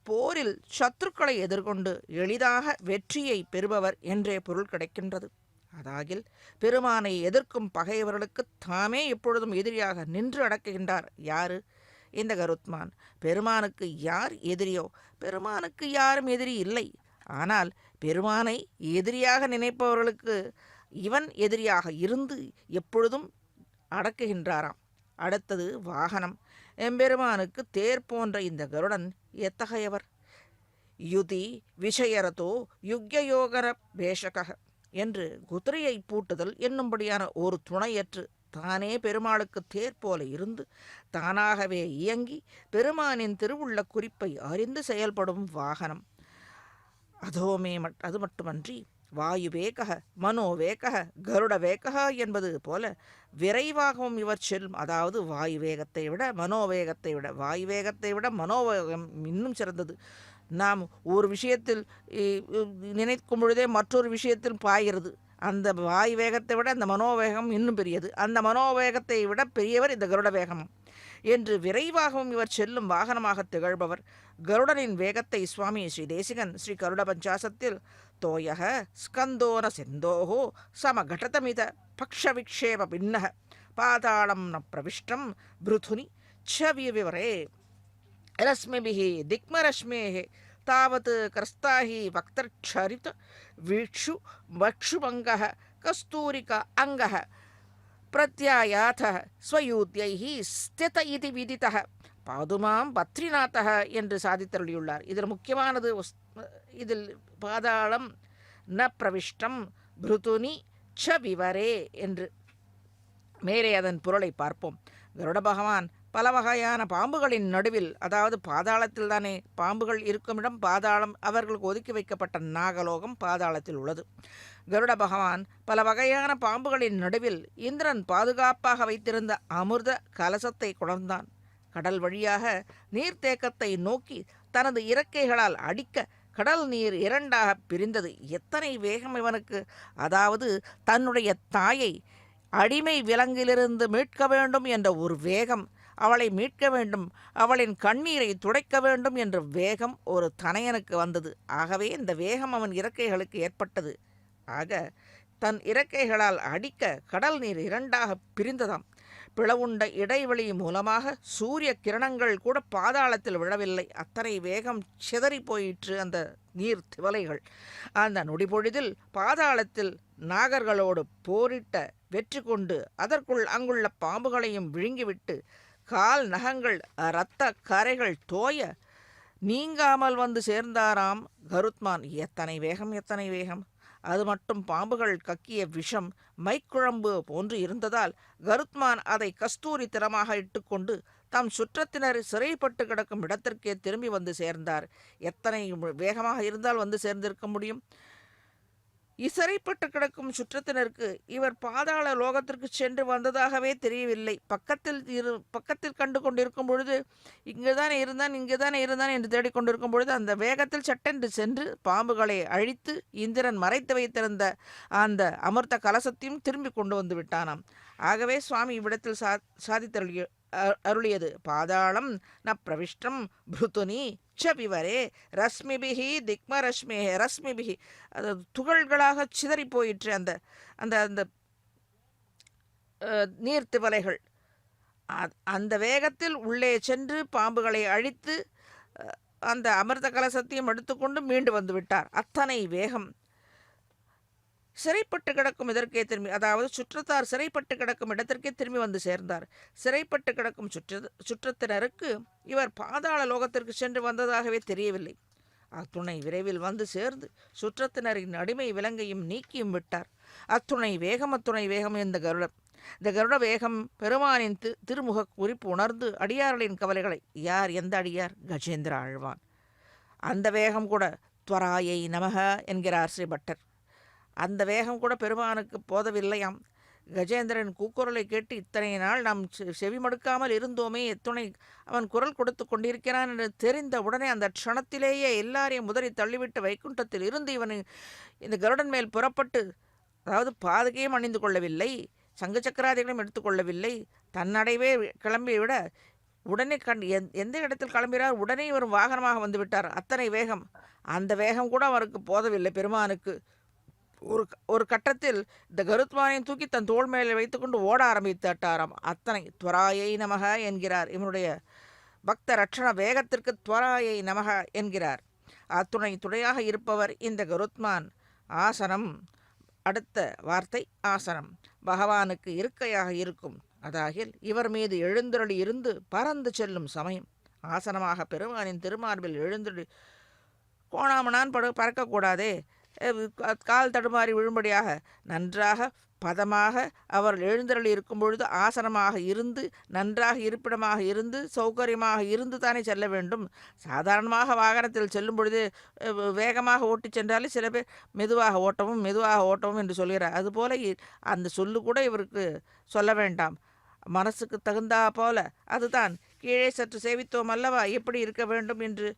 S3: போரில் சத்துருக்களை எதிர்கொண்டு எளிதாக வெற்றியை பெறுபவர் என்றே பொருள் கிடைக்கின்றது. அதாகில் பெருமானை எதிர்க்கும் பகையவர்களுக்கு தாமே எப்பொழுதும் எதிரியாக நின்று அடக்குகின்றார். யாரு? இந்த கருத்மான். பெருமானுக்கு யார் எதிரியோ? பெருமானுக்கு யாரும் எதிரி இல்லை. ஆனால் பெருமானை எதிரியாக நினைப்பவர்களுக்கு இவன் எதிரியாக இருந்து எப்பொழுதும் அடக்குகின்றாராம். அடுத்தது வாகனம். எம்பெருமானுக்கு தேர் போன்ற இந்த கருடன் எத்தகையவர்? யுதி விஷயரதோ யுக்யோகர பேஷக என்று குதிரையை பூட்டுதல் என்னும்படியான ஒரு துணையற்று தானே பெருமாளுக்கு தேர் போல இருந்து தானாகவே இயங்கி பெருமானின் திருவுள்ள குறிப்பை அறிந்து செயல்படும் வாகனம். அது மட்டுமன்றி வாயுவேக மனோவேக கருடவேக என்பது போல விரைவாகவும் இவர் செல்லும். அதாவது வாயு வேகத்தை விட மனோவேகத்தை விட வாயு வேகத்தை விட மனோவேகம் இன்னும் சிறந்தது. நாம் ஒரு விஷயத்தில் நினைக்கும் பொழுதே மற்றொரு விஷயத்தில் பாய்கிறது. அந்த வாயு வேகத்தை விட அந்த மனோவேகம் இன்னும் பெரியது. அந்த மனோவேகத்தை விட பெரியவர் இந்த கருட வேகம் என்று விரைவாகவும் இவர் செல்லும் வாகனமாக திகழ்பவர். கருடனின் வேகத்தை சுவாமி ஸ்ரீ தேசிகன் ஸ்ரீ கருட பஞ்சாசத்தில் தோயக ஸ்கந்தோன செந்தோஹோ சமகடதமித பக்ஷவிக்ஷேப பின்னக பாதாளம் ந பிரவிஷ்டம் பிருதுனி ச விவரே ரஸ்மிபிஹி திக்மரஷ்மேஹே தாவத் கர்ஸ்தாஹி வக்தர்க்ஷரித் வீக்ஷு வக்ஷுபங்கः கஸ்தூரிக அங்கः பிரத்யாயாத ஸ்வயூத்யைஹ ஸ்தித இதி விதிதः பாதுமாம் பத்ரிநாதः என்று சாதித்தருளியுள்ளார். இதில் முக்கியமானது இதில் பாதாளம் ந பிரவிஷ்டம் பிருதுனி ச விவரே என்று. மேலே அதன் பொருளை பார்ப்போம். கருட பகவான் பல வகையான பாம்புகளின் நடுவில், அதாவது பாதாளத்தில் தானே பாம்புகள் இருக்குமிடம் பாதாளம், அவர்களுக்கு ஒதுக்கி வைக்கப்பட்ட நாகலோகம் பாதாளத்தில் உள்ளது. கருட பகவான் பல வகையான பாம்புகளின் நடுவில் இந்திரன் பாதுகாப்பாக வைத்திருந்த அமிர்த கலசத்தை கொணர்ந்தான். கடல் வழியாக நீர்த்தேக்கத்தை நோக்கி தனது இறக்கைகளால் அடிக்க கடல் நீர் இரண்டாக பிரிந்தது. எத்தனை வேகம் இவனுக்கு! அதாவது தன்னுடைய தாயை அடிமை விலங்கிலிருந்து மீட்க வேண்டும் என்ற ஒரு வேகம், அவளை மீட்க வேண்டும், அவளின் கண்ணீரை துடைக்க வேண்டும் என்ற வேகம் ஒரு தனையனுக்கு வந்தது. ஆகவே இந்த வேகம் அவன் இறக்கைகளுக்கு ஏற்பட்டது. ஆக தன் இறக்கைகளால் அடிக்க கடல் நீர் இரண்டாக பிரிந்ததாம். பிளவுண்ட இடைவெளி மூலமாக சூரிய கிரணங்கள் கூட பாதாளத்தில் விழவில்லை. அத்தனை வேகம் சிதறி போயிற்று அந்த நீர் திவலைகள். அந்த நொடிபொழுதில் பாதாளத்தில் நாகர்களோடு போரிட்ட வெற்றி கொண்டு அதற்குள் அங்குள்ள பாம்புகளையும் விழுங்கிவிட்டு கால் நகங்கள் இரத்த கரைகள் தோய நீங்காமல் வந்து சேர்ந்தாராம் கருத்மான். எத்தனை வேகம், எத்தனை வேகம்! அது மட்டும் பாம்புகள் கக்கிய விஷம் மைக்குழம்பு போன்று இருந்ததால் கருத்மான் அதை கஸ்தூரி திறமாக இட்டுக்கொண்டு தம் சுற்றத்தினர் சிறைப்பட்டு கிடக்கும் இடத்திற்கே திரும்பி வந்து சேர்ந்தார். எத்தனை வேகமாக இருந்தால் வந்து சேர்ந்திருக்க முடியும்? சிறைப்பட்டு கிடக்கும் சுற்றத்தினருக்கு இவர் பாதாள லோகத்திற்கு சென்று வந்ததாகவே தெரியவில்லை. பக்கத்தில் கண்டு கொண்டிருக்கும் பொழுது இங்குதானே இருந்தான் என்று தேடிக்கொண்டிருக்கும் பொழுது அந்த வேகத்தில் சட்டென்று சென்று பாம்புகளை அழித்து இந்திரன் மறைத்து வைத்திருந்த அந்த அமிர்த கலசத்தையும் திரும்பி கொண்டு வந்து விட்டானாம். ஆகவே சுவாமி இவ்விடத்தில் சாதித்தருளிய அருளியது பாதாளம் ந பிரவிஷ்டம் பிருதுனி ச விவரே ரஸ்மிபிஹி திக்மரஷ்மே ரஸ்மிபிஹி. அது துகள்களாக சிதறி போயிற்று அந்த அந்த அந்த நீர்த்திவலைகள். அந்த வேகத்தில் உள்ளே சென்று பாம்புகளை அழித்து அந்த அமிர்த கலசத்தையும் எடுத்துக்கொண்டு மீண்டு வந்து விட்டார். அத்தனை வேகம். சிறைப்பட்டு கிடக்கும் இதற்கே திரும்பி, அதாவது சுற்றத்தார் சிறைப்பட்டு கிடக்கும் இடத்திற்கே திரும்பி வந்து சேர்ந்தார். சிறைப்பட்டு கிடக்கும் சுற்றத்தினருக்கு இவர் பாதாள லோகத்திற்கு சென்று வந்ததாகவே தெரியவில்லை. அத்துணை விரைவில் வந்து சேர்ந்து சுற்றத்தினரின் அடிமை விலங்கையும் நீக்கியும் விட்டார். அத்துணை வேகம் இந்த கருட வேகம் பெருமானின் திருமுக குறிப்பு உணர்ந்து அடியார்களின் கவலைகளை, யார் எந்த அடியார்? கஜேந்திர ஆழ்வான். அந்த வேகம் கூட துவராயை நமக என்கிறார் ஸ்ரீபட்டர். அந்த வேகம் கூட பெருமானுக்கு போதவில்லையாம். கஜேந்திரன் கூக்குரலை கேட்டு இத்தனை நாள் நாம் செவிமடுக்காமல் இருந்தோமே, எத்துணை அவன் குரல் கொடுத்து கொண்டிருக்கிறான் என்று தெரிந்த உடனே அந்த க்ஷணத்திலேயே எல்லாரையும் முதறி தள்ளிவிட்டு வைகுண்டத்தில் இருந்து இவன் இந்த கருடன் மேல் புறப்பட்டு, அதாவது பாதுகையும் அணிந்து கொள்ளவில்லை, சங்கு சக்கராதிகளும் எடுத்துக்கொள்ளவில்லை, தன்னடைவே கிளம்பி விட உடனே எந்த இடத்தில் கிளம்பினார் உடனே இவர் வாகனமாக வந்து விட்டார். அத்தனை வேகம், அந்த வேகம் கூட அவருக்கு போதவில்லை பெருமானுக்கு. ஒரு கட்டத்தில் இந்த கருத்மானையும் தூக்கி தன் தோள் மேலே வைத்துக்கொண்டு ஓட ஆரம்பித்தாராம். அத்தனை துவராயை நமக என்கிறார். இவனுடைய பக்த ரட்சண வேகத்திற்கு துவராயை நமக என்கிறார். அத்துணை துணையாக இருப்பவர் இந்த கருத்மான். ஆசனம், அடுத்த வார்த்தை ஆசனம், பகவானுக்கு இருக்கையாக இருக்கும். அதாகில் இவர் மீது எழுந்தருளி இருந்து பறந்து செல்லும் சமயம் ஆசனமாக பெருமானின் திருமார்பில் எழுந்தருளி கோணாமனான் பறக்கக்கூடாதே, கால் தடுமாறி விழும்படியாக நன்றாக பதமாக அவர் எழுந்தருளி இருக்கும் பொழுது ஆசனமாக இருந்து நன்றாக இருப்பிடமாக இருந்து சௌகரியமாக இருந்து தானே செல்ல வேண்டும். சாதாரணமாக வாகனத்தில் செல்லும் பொழுது வேகமாக ஓட்டி சென்றாலே சில பேர் மெதுவாக ஓட்டவும் என்று சொல்கிறார். அதுபோல அந்த சொல்லு கூட இவருக்கு சொல்ல வேண்டாம். மனசுக்கு தகுந்தா போல அதுதான் கீழே சற்று சேவித்தோம் அல்லவா எப்படி இருக்க வேண்டும் என்று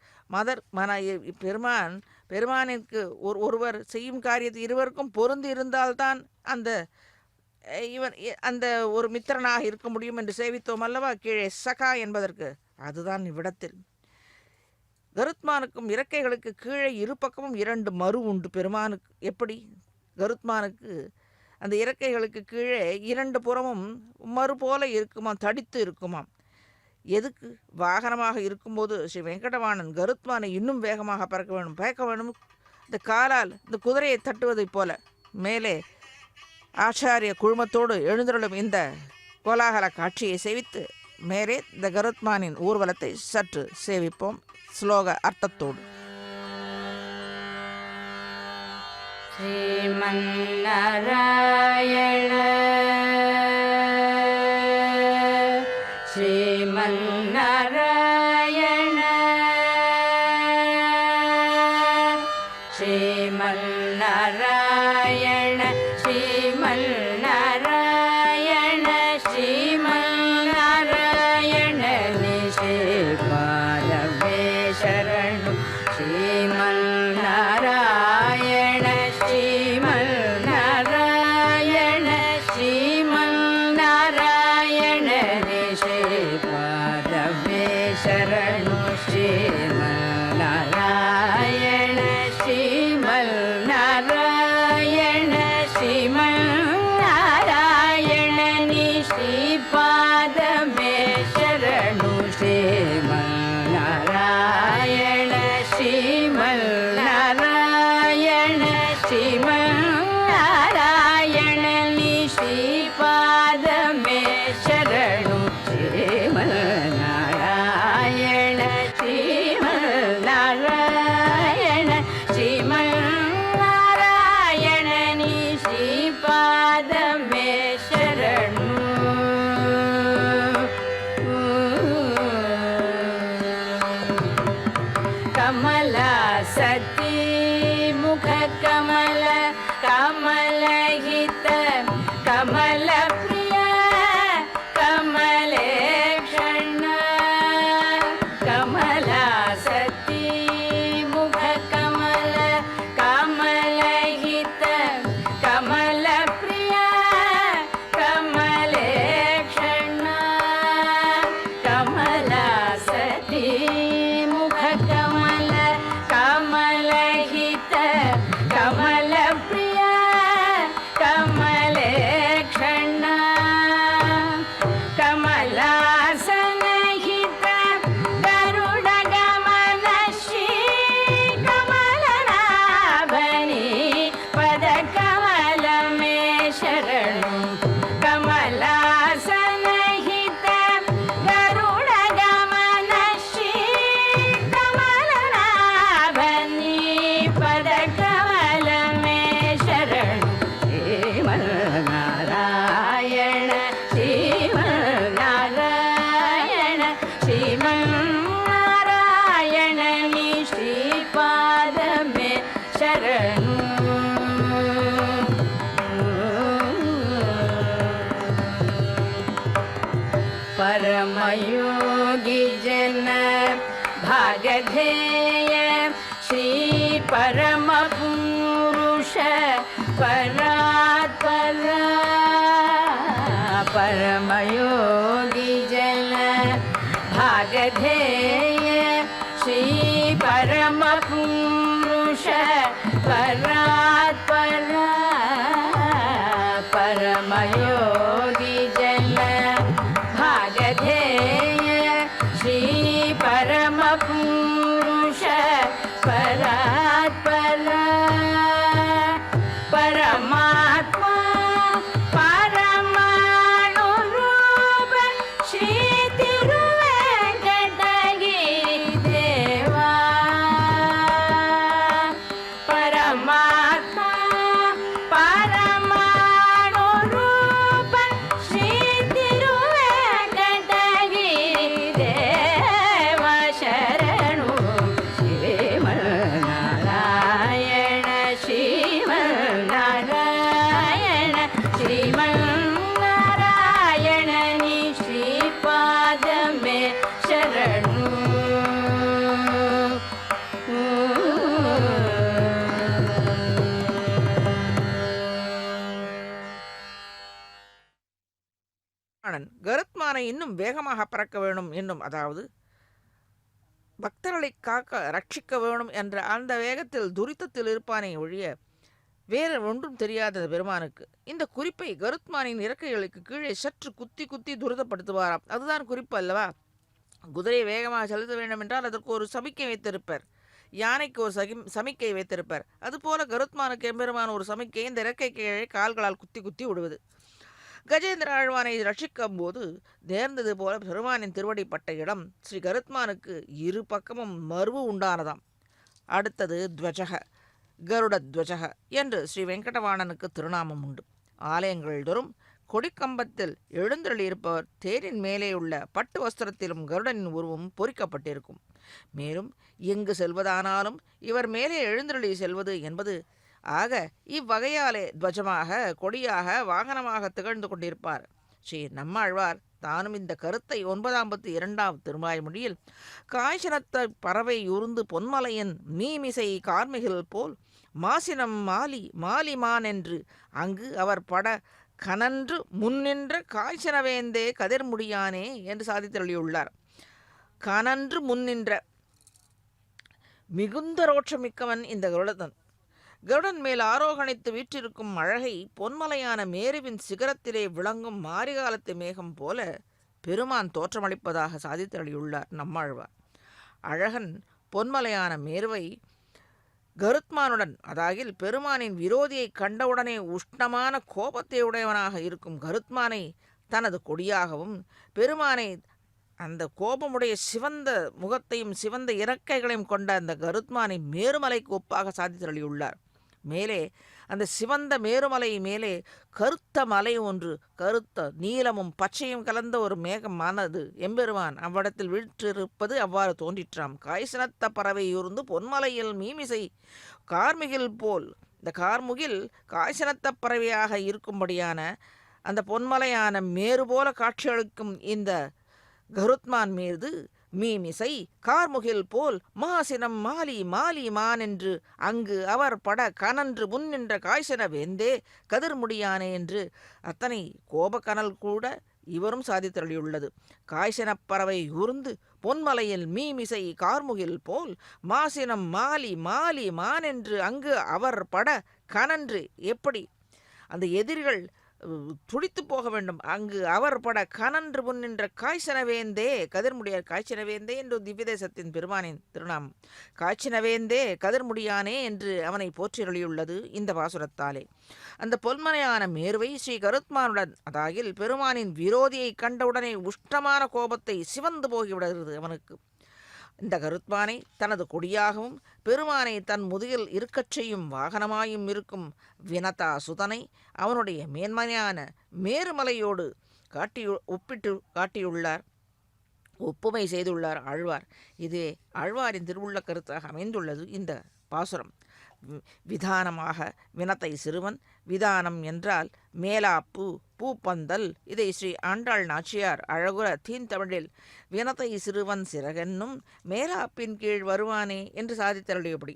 S3: பெருமானிற்கு ஒருவர் செய்யும் காரியத்தை இருவருக்கும் பொருந்து இருந்தால்தான் அந்த ஒரு மித்திரனாக இருக்க முடியும் என்று சேவித்தோம் அல்லவா கீழே சகா என்பதற்கு. அதுதான் இவ்விடத்தில் கருத்மானுக்கும் இறக்கைகளுக்கு கீழே இரு பக்கமும் 2 மறு உண்டு. பெருமானுக்கு எப்படி? கருத்மானுக்கு அந்த இறக்கைகளுக்கு கீழே 2 புறமும் மறு போல இருக்குமாம், தடித்து இருக்குமாம். எதுக்கு? வாகனமாக இருக்கும்போது ஸ்ரீ வெங்கடவாணன் கருத்மானை இன்னும் வேகமாக பறக்க வேணும். இந்த காலால் இந்த குதிரையை தட்டுவதைப் போல மேலே ஆச்சாரிய குழுமத்தோடு எழுந்தருளும் இந்த கோலாகல காட்சியை சேவித்து மேலே இந்த கருத்மானின் ஊர்வலத்தை சற்று சேவிப்போம் ஸ்லோக அர்த்தத்தோடு.
S2: ஸ்ரீமன்னாராயண ஸ்ரீமன்னாராயண ஸ்ரீமன்னாராயண ஸ்ரீமன்னாராயண ஸ்ரீமன்னாராயண நிஷேபாரவே சரணு ஸ்ரீமன்னாராயண ஸ்ரீமன்னாராயண ஸ்ரீமன்னாராயண நிஷேபாரவே சரணு ஸ்ரீமன்னாராயண ஸ்ரீமன்னாராயண ஸ்ரீமன்னாராயண परमयोगी जन भागधेय श्री परम पुरुष परात्पर परमयोगी जन भागधेय श्री परम पुरुष परात्पर परमयोगी जन भागधेय श्री परम पुरुष परात्पर परमात्मा परमाणु रूप श्री तिरुवेंकटगिरि देवा परमात्मा परमाणु रूप श्री तिरुवेंकटगिरि देवा शरणु श्रीमन्नारायण श्रीमन्नारायण श्रीमन्नारायण नी श्रीपाद में शरणु
S3: கருத்மானை இன்னும் வேகமாக பறக்க வேணும் என்னும், அதாவது பக்தர்களை காக்க ரட்சிக்க வேணும் என்ற அந்த வேகத்தில் துரிதத்தில் இருப்பானே ஒழிய வேறு ஒன்றும் தெரியாத பெருமானுக்கு இந்த குறிப்பை கருத்மானின் இறக்கைகளுக்கு கீழே சற்று குத்தி குத்தி துரிதப்படுத்துவாராம். அதுதான் குறிப்பு அல்லவா? குதிரையை வேகமாக செலுத்த வேண்டும் என்றால் அதற்கு ஒரு சமிக்கை வைத்திருப்பார், யானைக்கு ஒரு சமிக்கை வைத்திருப்பார். அதுபோல கருத்மானுக்கு எம்பெருமான் ஒரு சமிக்கை இந்த இறக்கை கீழே கால்களால் குத்தி குத்தி விடுவது. கஜேந்திர ஆழ்வானை ரட்சிக்கும் போது நேர்ந்தது போல பெருமானின் திருவடிப்பட்ட இடம் ஸ்ரீ கருத்மானுக்கு இரு பக்கமும் மர்வு உண்டானதாம். அடுத்தது துவஜக, கருட துவஜக என்று ஸ்ரீ வெங்கடவாணனுக்கு திருநாமம் உண்டு. ஆலயங்கள் தோறும் கொடிக்கம்பத்தில் எழுந்தருளியிருப்பவர் தேரின் மேலே உள்ள பட்டு வஸ்திரத்திலும் கருடனின் உருவம் பொறிக்கப்பட்டிருக்கும். மேலும் எங்கு செல்வதானாலும் இவர் மேலே எழுந்தருளி செல்வது என்பது ஆக இவ்வகையாலே துவஜமாக கொடியாக வாகனமாக திகழ்ந்து கொண்டிருப்பார். ஸ்ரீ நம்மாழ்வார் தானும் இந்த கருத்தை 952 திருவாய்மொழியில் காய்ச்சனத்த பறவை உருந்து பொன்மலையன் மீமிசை கார்மிகில் போல் மாசினம் மாலி மாலிமான் என்று அங்கு அவர் பட கனன்று முன்னின்ற காய்ச்சனவேந்தே கதிர்முடியானே என்று சாதித்தருளியுள்ளார். கனன்று முன்னின்ற மிகுந்த ரோட்சமிக்கவன் இந்த கருடன். கருடன் மேல் ஆரோகணித்து வீற்றிருக்கும் அழகை பொன்மலையான மேருவின் சிகரத்திலே விளங்கும் மாரிகாலத்து மேகம் போல பெருமான் தோற்றமளிப்பதாக சாதித்தருளியுள்ளார் நம்மாழ்வார். அழகன் பொன்மலையான மேருவை கருத்மானுடன், அதாகில் பெருமானின் விரோதியை கண்டவுடனே உஷ்ணமான கோபத்தை உடையவனாக இருக்கும் கருத்மானை தனது கொடியாகவும், பெருமானை அந்த கோபமுடைய சிவந்த முகத்தையும் சிவந்த இறக்கைகளையும் கொண்ட அந்த கருத்மானை மேருமலைக்கு ஒப்பாக சாதித்தருளியுள்ளார். மேலே அந்த சிவந்த மேருமலை மேலே கருத்த மலை ஒன்று, கருத்த நீலமும் பச்சையும் கலந்த ஒரு மேகமானது எம்பெருமான் அவ்விடத்தில் வீற்றிருப்பது அவ்வாறு தோன்றிற்றாம். காய்சனத்த பறவை உருந்து பொன்மலையில் மீமிசை கார்முகில் போல், இந்த கார்முகில் காய்சனத்த பறவையாக இருக்கும்படியான அந்த பொன்மலையான மேரு போல காட்சியளிக்கும் இந்த கருத்மான் மீது மீமிசை கார்முகில் போல் மாசினம் மாலி மாலி மான் என்று அங்கு அவர் பட கனன்று முன்னின்ற காய்ச்சன வேந்தே கதிர்முடியானே என்று அத்தனை கோபக்கனல் கூட இவரும் சாதித்தருளியுள்ளது. காய்ச்சனப் பறவை ஊர்ந்து பொன்மலையில் மீமிசை கார்முகில் போல் மாசினம் மாலி மாலி மான் என்று அங்கு அவர் பட கனன்று, எப்படி அந்த எதிரிகள் துடித்து போக வேண்டும், அங்கு அவர் பட கனன்று முன்னின்ற காய்ச்சனவேந்தே கதிர்முடியார். காய்ச்சனவேந்தே என்று திவ்யதேசத்தின் பெருமானின் திருநாமம். காய்ச்சனவேந்தே கதிர்முடியானே என்று அவனை போற்றியருளியுள்ளது இந்த பாசுரத்தாலே. அந்த பொன்மலையான மேருவை ஸ்ரீ கருத்மானுடன், அதாகில் பெருமானின் விரோதியை கண்டவுடனே உஷ்ணமான கோபத்தை சிவந்து போகிவிடுகிறது அவனுக்கு. இந்த கருத்மானை தனது கொடியாகவும் பெருமானை தன் முதுகில் இருக்கச் செய்யும் வாகனமாயும் இருக்கும் வினதா சுதனை அவனுடைய மேன்மையான மேருமலையோடு ஒப்பிட்டு காட்டியுள்ளார், ஒப்புமை செய்துள்ளார் ஆழ்வார். இதுவே ஆழ்வாரின் திருவுள்ள கருத்தாக அமைந்துள்ளது இந்த பாசுரம். விதானமாக வினத்தை சிறுவன், விதானம் என்றால் மேலாப்பு பூப்பந்தல். இதை ஸ்ரீ ஆண்டாள் நாச்சியார் அழகுற தீந்தமிழில் வினத்தை சிறுவன் சிறகென்னும் மேலாப்பின் கீழ் வருவானே என்று சாதித்தருளியபடி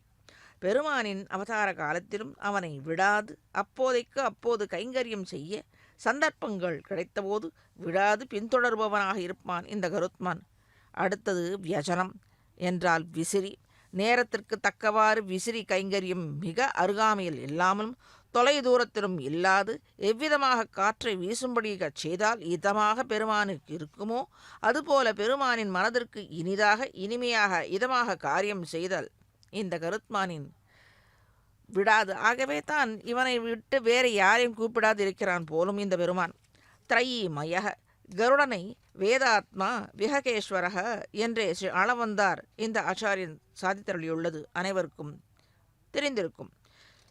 S3: பெருமானின் அவதார காலத்திலும் அவனை விடாது அப்போதைக்கு அப்போது கைங்கரியம் செய்ய சந்தர்ப்பங்கள் கிடைத்தபோது விடாது பின்தொடர்பவனாக இருப்பான் இந்த கருத்மான். அடுத்தது வியஜனம் என்றால் விசிறி. நேரத்திற்கு தக்கவாறு விசிறி கைங்கரியம் மிக அருகாமையில் இல்லாமலும் தொலை தூரத்திலும் இல்லாது எவ்விதமாக காற்றை வீசும்படியாக செய்தால் இதமாக பெருமானுக்கு இருக்குமோ அதுபோல பெருமானின் மனதிற்கு இனிதாக இனிமையாக இதமாக காரியம் செய்தல் இந்த கருத்மானின் விடாது. ஆகவே தான் இவனை விட்டு வேறு யாரையும் கூப்பிடாது இருக்கிறான் போலும் இந்த பெருமான். திரையி மயக கருடனை வேதாத்மா விஹகேஸ்வரக என்றே ஸ்ரீ அளவந்தார் இந்த ஆச்சாரியன் சாதித்தருளியுள்ளது அனைவருக்கும் தெரிந்திருக்கும்.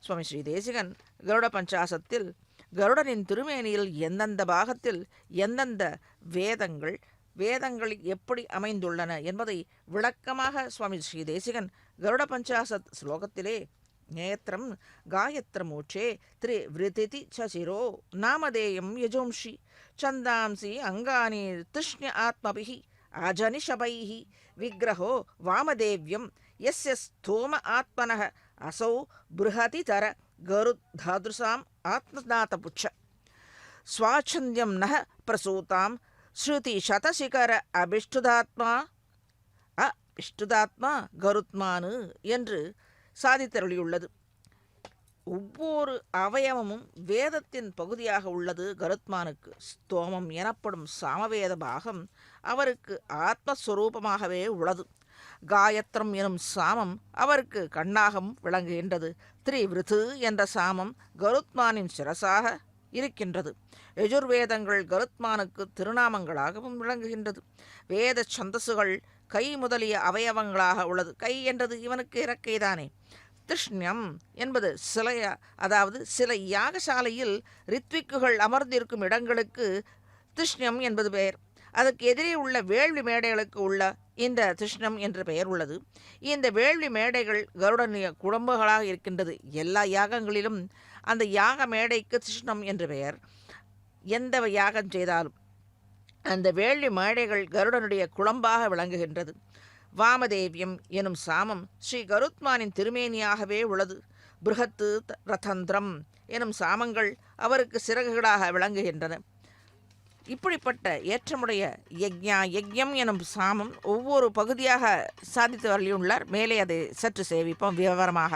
S3: சுவாமி ஸ்ரீ தேசிகன் கருட பஞ்சாசத்தில் கருடனின் திருமேனியில் எந்தெந்த பாகத்தில் எந்தெந்த வேதங்கள் எப்படி அமைந்துள்ளன என்பதை விளக்கமாக சுவாமி ஸ்ரீ தேசிகன் கருட பஞ்சாசத் ஸ்லோகத்திலே நேத்திரம் காயத்ரமூச்சே திரிவிருதிதி சசிரோ நாமதேயம் யஜோம்ஷி சந்தாம்சி அங்கானி திருஷ்ண ஆத்மபிஹி அஜனிஷபைஹி விக்கிரகோ வாமதேவ்யம் யஸ்ய ஸ்தோம ஆத்மனः அசௌ ப்ருஹதிதர கருத்தாதுசாம் ஆத்மநாதபுச்ச ஸ்வாச்சந்தியம் நஹ பிரசூதாம் ஸ்ருதி சதசிகர அபிஷ்டுதாத்மா கருத்மானு என்று சாதித்தருளியுள்ளது. ஒவ்வொரு அவயவமும் வேதத்தின் பகுதியாக உள்ளது கருத்மானுக்கு. ஸ்தோமம் எனப்படும் சாமவேத பாகம் அவருக்கு ஆத்மஸ்வரூபமாகவே உள்ளது. காயத்ரம் எனும் சாமம் அவருக்கு கண்ணாகவும் விளங்குகின்றது. திரிவிருது என்ற சாமம் கருத்மானின் சிரசாக இருக்கின்றது. யஜுர்வேதங்கள் கருத்மானுக்கு திருநாமங்களாகவும் விளங்குகின்றது. வேத சந்தசுகள் கை முதலிய அவயவங்களாக உள்ளது. கை என்றது இவனுக்கு இறக்கைதானே. திருஷ்ணியம் என்பது சில யாகசாலையில் ரித்விக்குகள் அமர்ந்திருக்கும் இடங்களுக்கு திருஷ்ணியம் என்பது பெயர். அதற்கு எதிரே உள்ள வேள்வி மேடைகளுக்கு உள்ள இந்த திருஷ்ணம் என்ற பெயர் உள்ளது. இந்த வேள்வி மேடைகள் கருடனிய குடும்பங்களாக இருக்கின்றது. எல்லா யாகங்களிலும் அந்த யாக மேடைக்கு திருஷ்ணம் என்ற பெயர். எந்த யாகம் செய்தாலும் அந்த வேள்வி மேடைகள் கருடனுடைய குளம்பாக விளங்குகின்றது. வாமதேவியம் எனும் சாமம் ஸ்ரீ கருத்மானின் திருமேனியாகவே உள்ளது. பிருகத்து ரதந்திரம் எனும் சாமங்கள் அவருக்கு சிறகுகளாக விளங்குகின்றன. இப்படிப்பட்ட ஏற்றமுடைய யஜ்யம் எனும் சாமம் ஒவ்வொரு பகுதியாக சாதித்து வரலியுள்ளார். மேலே அதை சற்று சேவிப்போம் விவரமாக.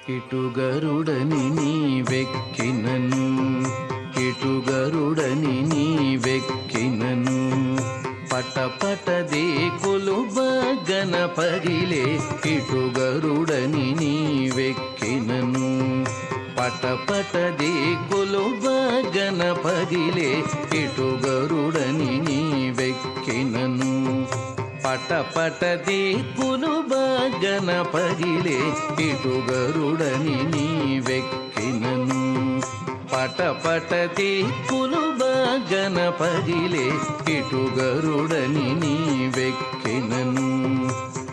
S4: కిటుగరుడని నీవెక్కినను కిటుగరుడని నీవెక్కినను పటపటదే కొలుబ గణపగిలే కిటుగరుడని నీవెక్కినను పటపటదే కొలుబ గణపగిలే కిటుగరుడని నీవెక్కినను పటపటదే కులుబ గణపగిలే కిటుగరుడని నీవెక్కినను పటపటదే కులుబ గణపగిలే కిటుగరుడని నీవెక్కినను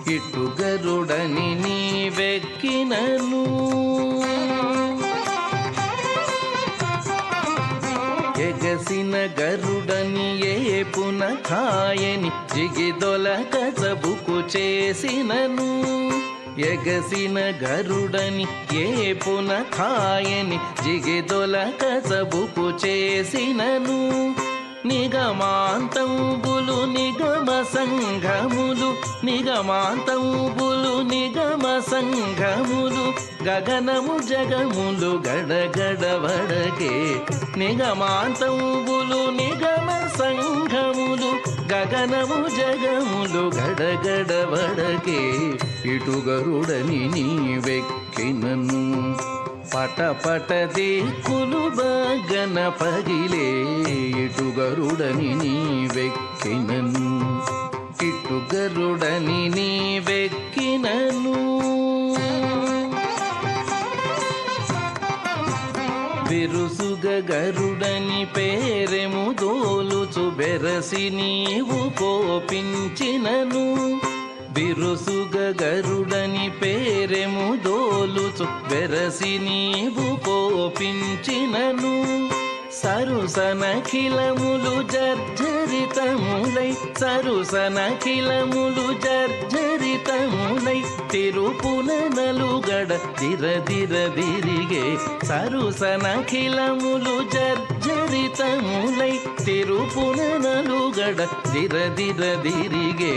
S4: కిటుగరుడని నీవెక్కినను ఎగసిన గరుడని ఏ పునఃాయని జిగిదొల కసబుకు చేసినను ఎగసిన గరుడని ఏ పునఃాయని జిగిదొల కసబుకు చేసినను నిగమాంతంబులు నిగమ సంఘములు నిగమాంతంబులు నిగమ సంఘములు గగనము జగములు గడగడవడకే నిగమాంతంబులు నిగమ సంఘములు గగనము జగములు గడగడవడకే ఇటుగరుడని నీవెక్కినను పటపటదే కులుబ గణపగిలే ఇటుగరుడని నీవెక్కినను ఇటుగరుడని నీవెక్కినను బిరుసుగ గరుడని పేరెము దోలుచు బెరసి నీవు కోపించినను బిరుసుగ గరుడని పేరెము దోలుచు వెరసి నీవు కోపించినను సరుసనఖిలములు జర్జరితములై సరుసనఖిలములు జర్జరితములై తిరుపున నలుగడ దిరదిరదిరిగే సరుసనఖిలములు జర్జరితములై తిరుపున నలుగడ దిరదిరదిరిగే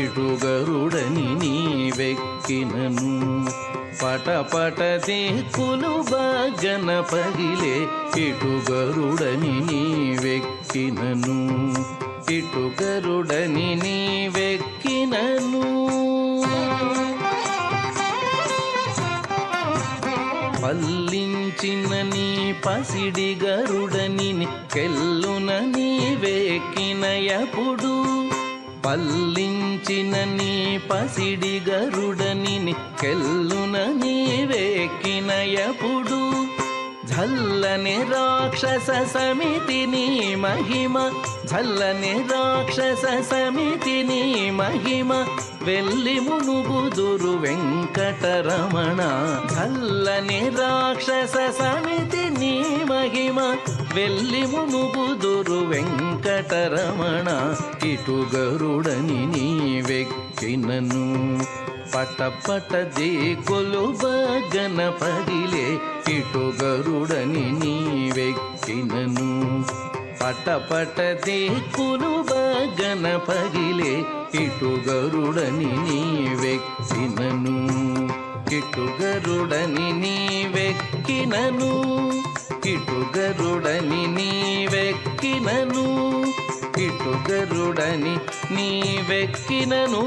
S4: ఇటు గరుడని నీవెక్కినను పటపట దిక్కులు బాగన పగిలే ఇటు గరుడని నీవెక్కినను ఇటు గరుడని నీవెక్కినను పల్లించిన నీ పసిడి గరుడని కెల్లున నీవెక్కినయపుడు పల్లించిన నీ పసిడి గరుడని కెల్లున నీవెక్కినయపుడు झल्लने राक्षस समिति नी महिमा झल्लने राक्षस समिति नी महिमा వెల్లి మునుగుదురు వెంకటరమణ झल्लने రాక్షస సమితి నీ మహిమ వెల్లి మునుగుదురు వెంకటరమణ ఇటు గరుడని నీవెక్కినను పటపట దిక్కులు బాగన పగిలే ఇటు గరుడని నీవెక్కినను పటపట దిక్కులు బాగన పగిలే ఇటు గరుడని నీవెక్కినను ఇటు గరుడని నీవెక్కినను ఇటు గరుడని నీవెక్కినను ఇటు గరుడని నీవెక్కినను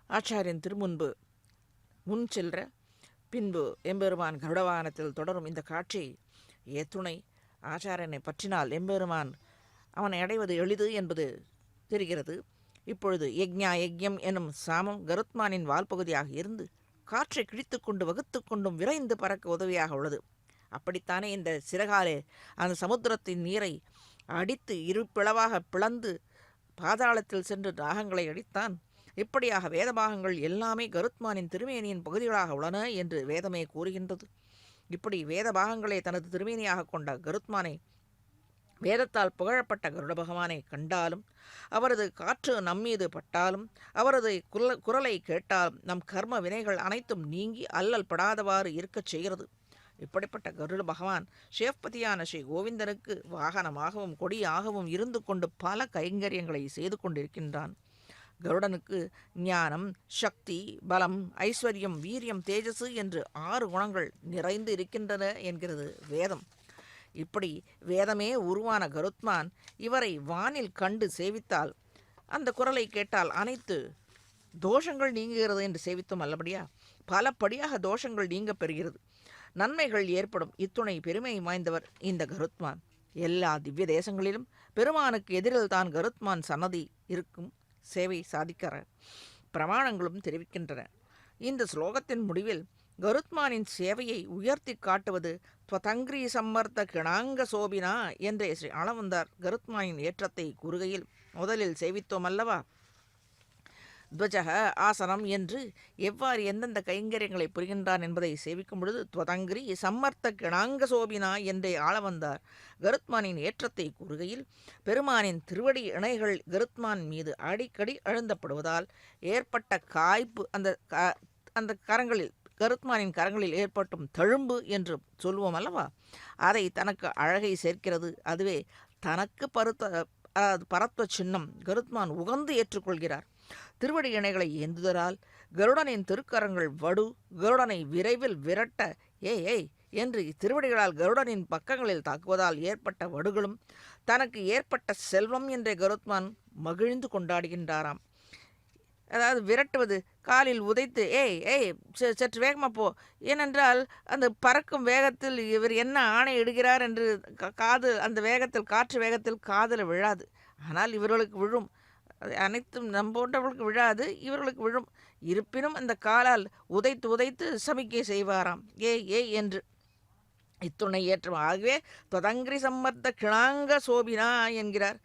S3: ஆச்சாரியன் திருமுன்பு முன் செல்ற பின்பு எம்பெருமான் கருடவாகனத்தில் தொடரும் இந்த காட்சி எத்துணை ஆச்சாரியனை பற்றினால் எம்பெருமான் அவனை அடைவது எளிது என்பது தெரிகிறது. இப்பொழுது யக்ஞம் எனும் சாமம் கருத்மானின் வால்பகுதியாக இருந்து காற்றை கிழித்து கொண்டு வகுத்து கொண்டும் விரைந்து பறக்க உதவியாக உள்ளது. அப்படித்தானே இந்த சிறகாலே அந்த சமுத்திரத்தின் நீரை அடித்து இரு பிளவாக பிளந்து பாதாளத்தில் சென்று நாகங்களை அடித்தான். இப்படியாக வேதபாகங்கள் எல்லாமே கருத்மானின் திருமேனியின் பகுதிகளாக உள்ளன என்று வேதமே கூறுகின்றது. இப்படி வேதபாகங்களே தனது திருமேனியாக கொண்ட கருத்மானை வேதத்தால் புகழப்பட்ட கருட பகவானை கண்டாலும் அவரது காற்று நம்மீது பட்டாலும் அவரது குரலை கேட்டாலும் நம் கர்ம வினைகள் அனைத்தும் நீங்கி அல்லல் படாதவாறு இருக்கச் செய்கிறது. இப்படிப்பட்ட கருட பகவான் ஷேஃபதியான ஸ்ரீ கோவிந்தனுக்கு வாகனமாகவும் கொடியாகவும் இருந்து கொண்டு பல கைங்கரியங்களை செய்து கொண்டிருக்கின்றான். கருடனுக்கு ஞானம், சக்தி, பலம், ஐஸ்வர்யம், வீரியம், தேஜசு என்று 6 குணங்கள் நிறைந்து இருக்கின்றன என்கிறது வேதம். இப்படி வேதமே உருவான கருத்மான் இவரை வானில் கண்டு சேவித்தால், அந்த குரலை கேட்டால் அனைத்து தோஷங்கள் நீங்குகிறது என்று சேவித்தோம் அல்லபடியா பலப்படியாக தோஷங்கள் நீங்க பெறுகிறது, நன்மைகள் ஏற்படும். இத்துணை பெருமை வாய்ந்தவர் இந்த கருத்மான். எல்லா திவ்ய தேசங்களிலும் பெருமானுக்கு எதிரில் தான் கருத்மான் சன்னதி இருக்கும் சேவை சாதிக்கிற பிரமாணங்களும் தெரிவிக்கின்றன. இந்த ஸ்லோகத்தின் முடிவில் கருத்மானின் சேவையை உயர்த்தி காட்டுவது துவதங்கிரி சம்மர்த்த கிணாங்க சோபினா என்றே ஸ்ரீ ஆளவந்தார் கருத்மானின் ஏற்றத்தை கூறுகையில் முதலில் சேவித்தோம் அல்லவா, துவஜக ஆசனம் என்று எவ்வாறு எந்தெந்த கைங்கரியங்களை புரிகின்றான் என்பதை சேவிக்கும் பொழுது துவதங்கிரி சம்மர்த்த கிணாங்க சோபினா என்றே ஆளவந்தார் கருத்மானின் ஏற்றத்தை கூறுகையில் பெருமானின் திருவடி இணைகள் கருத்மான் மீது அடிக்கடி அழுந்தப்படுவதால் ஏற்பட்ட காய்ப்பு அந்த கரங்களில் கருத்மானின் கரங்களில் ஏற்பட்டும் தழும்பு என்று சொல்லுவோம் அல்லவா, அதை தனக்கு அழகை சேர்க்கிறது. அதுவே தனக்கு பரத்வ சின்னம் கருத்மான் உகந்து ஏற்றுக்கொள்கிறார். திருவடி இணைகளை ஏந்துதலால் கருடனின் திருக்கரங்கள் வடு கருடனை விரைவில் விரட்ட ஏய் என்று திருவடிகளால் கருடனின் பக்கங்களில் தாக்குவதால் ஏற்பட்ட வடுகளும் தனக்கு ஏற்பட்ட செல்வம் என்றே கருத்மான் மகிழ்ந்து கொண்டாடுகின்றாராம். அதாவது விரட்டுவது, காலில் உதைத்து ஏய் சற்று வேகமாக போ, ஏனென்றால் அந்த பறக்கும் வேகத்தில் இவர் என்ன ஆணை இடுகிறார் என்று அந்த வேகத்தில் காற்று வேகத்தில் காதில் விழாது, ஆனால் இவர்களுக்கு விழும். அனைத்தும் நம் போன்றவர்களுக்கு விழாது, இவர்களுக்கு விழும். இருப்பினும் அந்த காலால் உதைத்து சமிக்கை செய்வாராம் ஏய் என்று. இத்துணை ஏற்றம். ஆகவே தொதங்கிரி சம்மர்த்த கிளாங்க சோபினா என்கிறார்.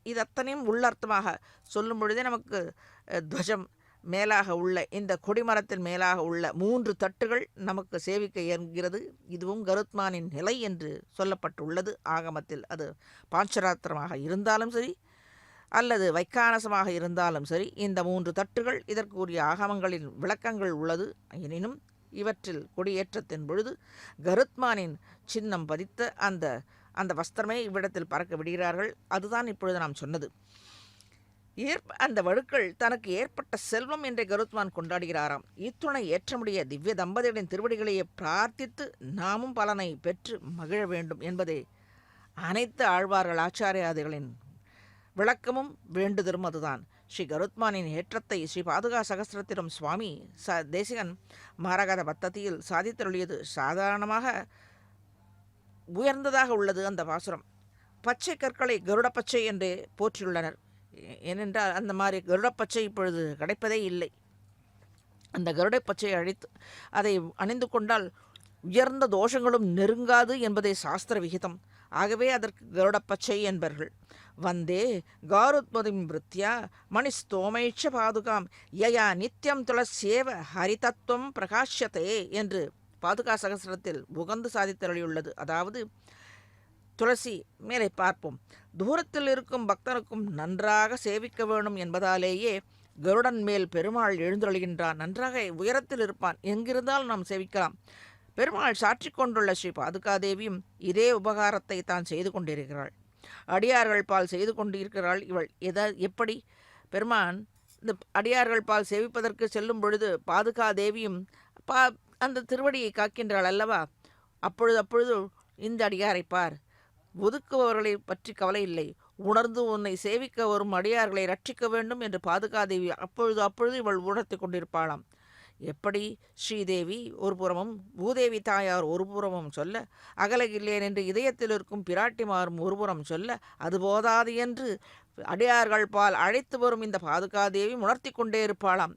S3: இது அத்தனையும் உள்ளர்த்தமாக சொல்லும் பொழுதே நமக்கு துவஜம் மேலாக உள்ள இந்த கொடிமரத்தின் மேலாக உள்ள 3 தட்டுகள் நமக்கு சேவிக்க இயங்குகிறது. இதுவும் கருத்மானின் நிலை என்று சொல்லப்பட்டுள்ளது ஆகமத்தில். அது பாஞ்சராத்திரமாக இருந்தாலும் சரி அல்லது வைக்கானசமாக இருந்தாலும் சரி, இந்த 3 தட்டுகள் இதற்குரிய ஆகமங்களின் விளக்கங்கள் உள்ளது. எனினும் இவற்றில் கொடியேற்றத்தின் பொழுது கருத்மானின் சின்னம் பதித்த அந்த வஸ்திரமே இவ்விடத்தில் பறக்க விடுகிறார்கள். அதுதான் இப்பொழுது நாம் சொன்னது. அந்த வழுக்கள் தனக்கு ஏற்பட்ட செல்வம் என்றே கருத்மான் கொண்டாடுகிறாராம். இத்துணை ஏற்றமுடைய திவ்ய தம்பதிகளின் திருவடிகளையே பிரார்த்தித்து நாமும் பலனை பெற்று மகிழ வேண்டும் என்பதே அனைத்து ஆழ்வார்கள் ஆச்சாரியாதிகளின் விளக்கமும் வேண்டுதலும் அதுதான். ஸ்ரீ கருத்மானின் ஏற்றத்தை ஸ்ரீ பாதுகா சகஸ்திரத்திலும் சுவாமி தேசிகன் மாரகத பத்ததியில் சாதித்தருளியது சாதாரணமாக உயர்ந்ததாக உள்ளது. அந்த பாசுரம் பச்சை கற்களை கருட பச்சை என்றே போற்றியுள்ளனர். ஏனென்றால் அந்த மாதிரி கருடப்பச்சை இப்பொழுது கிடைப்பதே இல்லை. அந்த கருடை பச்சையை அழித்து அதை அணிந்து கொண்டால் உயர்ந்த தோஷங்களும் நெருங்காது என்பதே சாஸ்திர விகிதம். ஆகவே அதற்கு கருடப்பச்சை என்பர்கள். வந்தே காருத்மதிம் விருத்தியா மணிஸ்தோமைச்ச பாதுகாம் யயா நித்தியம் துளசேவ ஹரிதத்துவம் பிரகாஷ்யத்தே என்று பாதுகா சகஸ்ரத்தில் உகந்து சாதித்தருளியுள்ளது. அதாவது துளசி மேலே பார்ப்போம். தூரத்தில் இருக்கும் பக்தனுக்கும் நன்றாக சேவிக்க வேணும் என்பதாலேயே கருடன் மேல் பெருமாள் எழுந்தொழுகின்றான். நன்றாக உயரத்தில் இருப்பான். எங்கிருந்தால் நாம் சேவிக்கலாம். பெருமாள் சாற்றி கொண்டுள்ள ஸ்ரீ பாதுகாதேவியும் இதே உபகாரத்தை தான் செய்து கொண்டிருக்கிறாள். அடியார்கள் பால் செய்து கொண்டிருக்கிறாள். இவள் எப்படி பெருமான் இந்த அடியார்கள் பால் சேவிப்பதற்கு செல்லும் பொழுது பாதுகாதேவியும் அந்த திருவடியை காக்கின்றாள் அல்லவா? அப்பொழுது இந்த அடியாரை பார், ஒதுக்குபவர்களை பற்றி கவலை இல்லை, உணர்ந்து உன்னை சேவிக்க வரும் அடியார்களை ரட்சிக்க வேண்டும் என்று பாதுகாதேவி அப்பொழுது இவள் உணர்த்தி கொண்டிருப்பாளாம். எப்படி ஸ்ரீதேவி ஒரு புறமும் பூதேவி தாயார் ஒரு புறமும் சொல்ல, அகலகில்லேன் என்று இதயத்தில் இருக்கும் பிராட்டிமாரும் ஒரு புறம் சொல்ல, அது போதாது என்று அடியார்கள் பால் அழைத்து வரும் இந்த பாதுகாதேவி உணர்த்தி கொண்டே இருப்பாளாம்.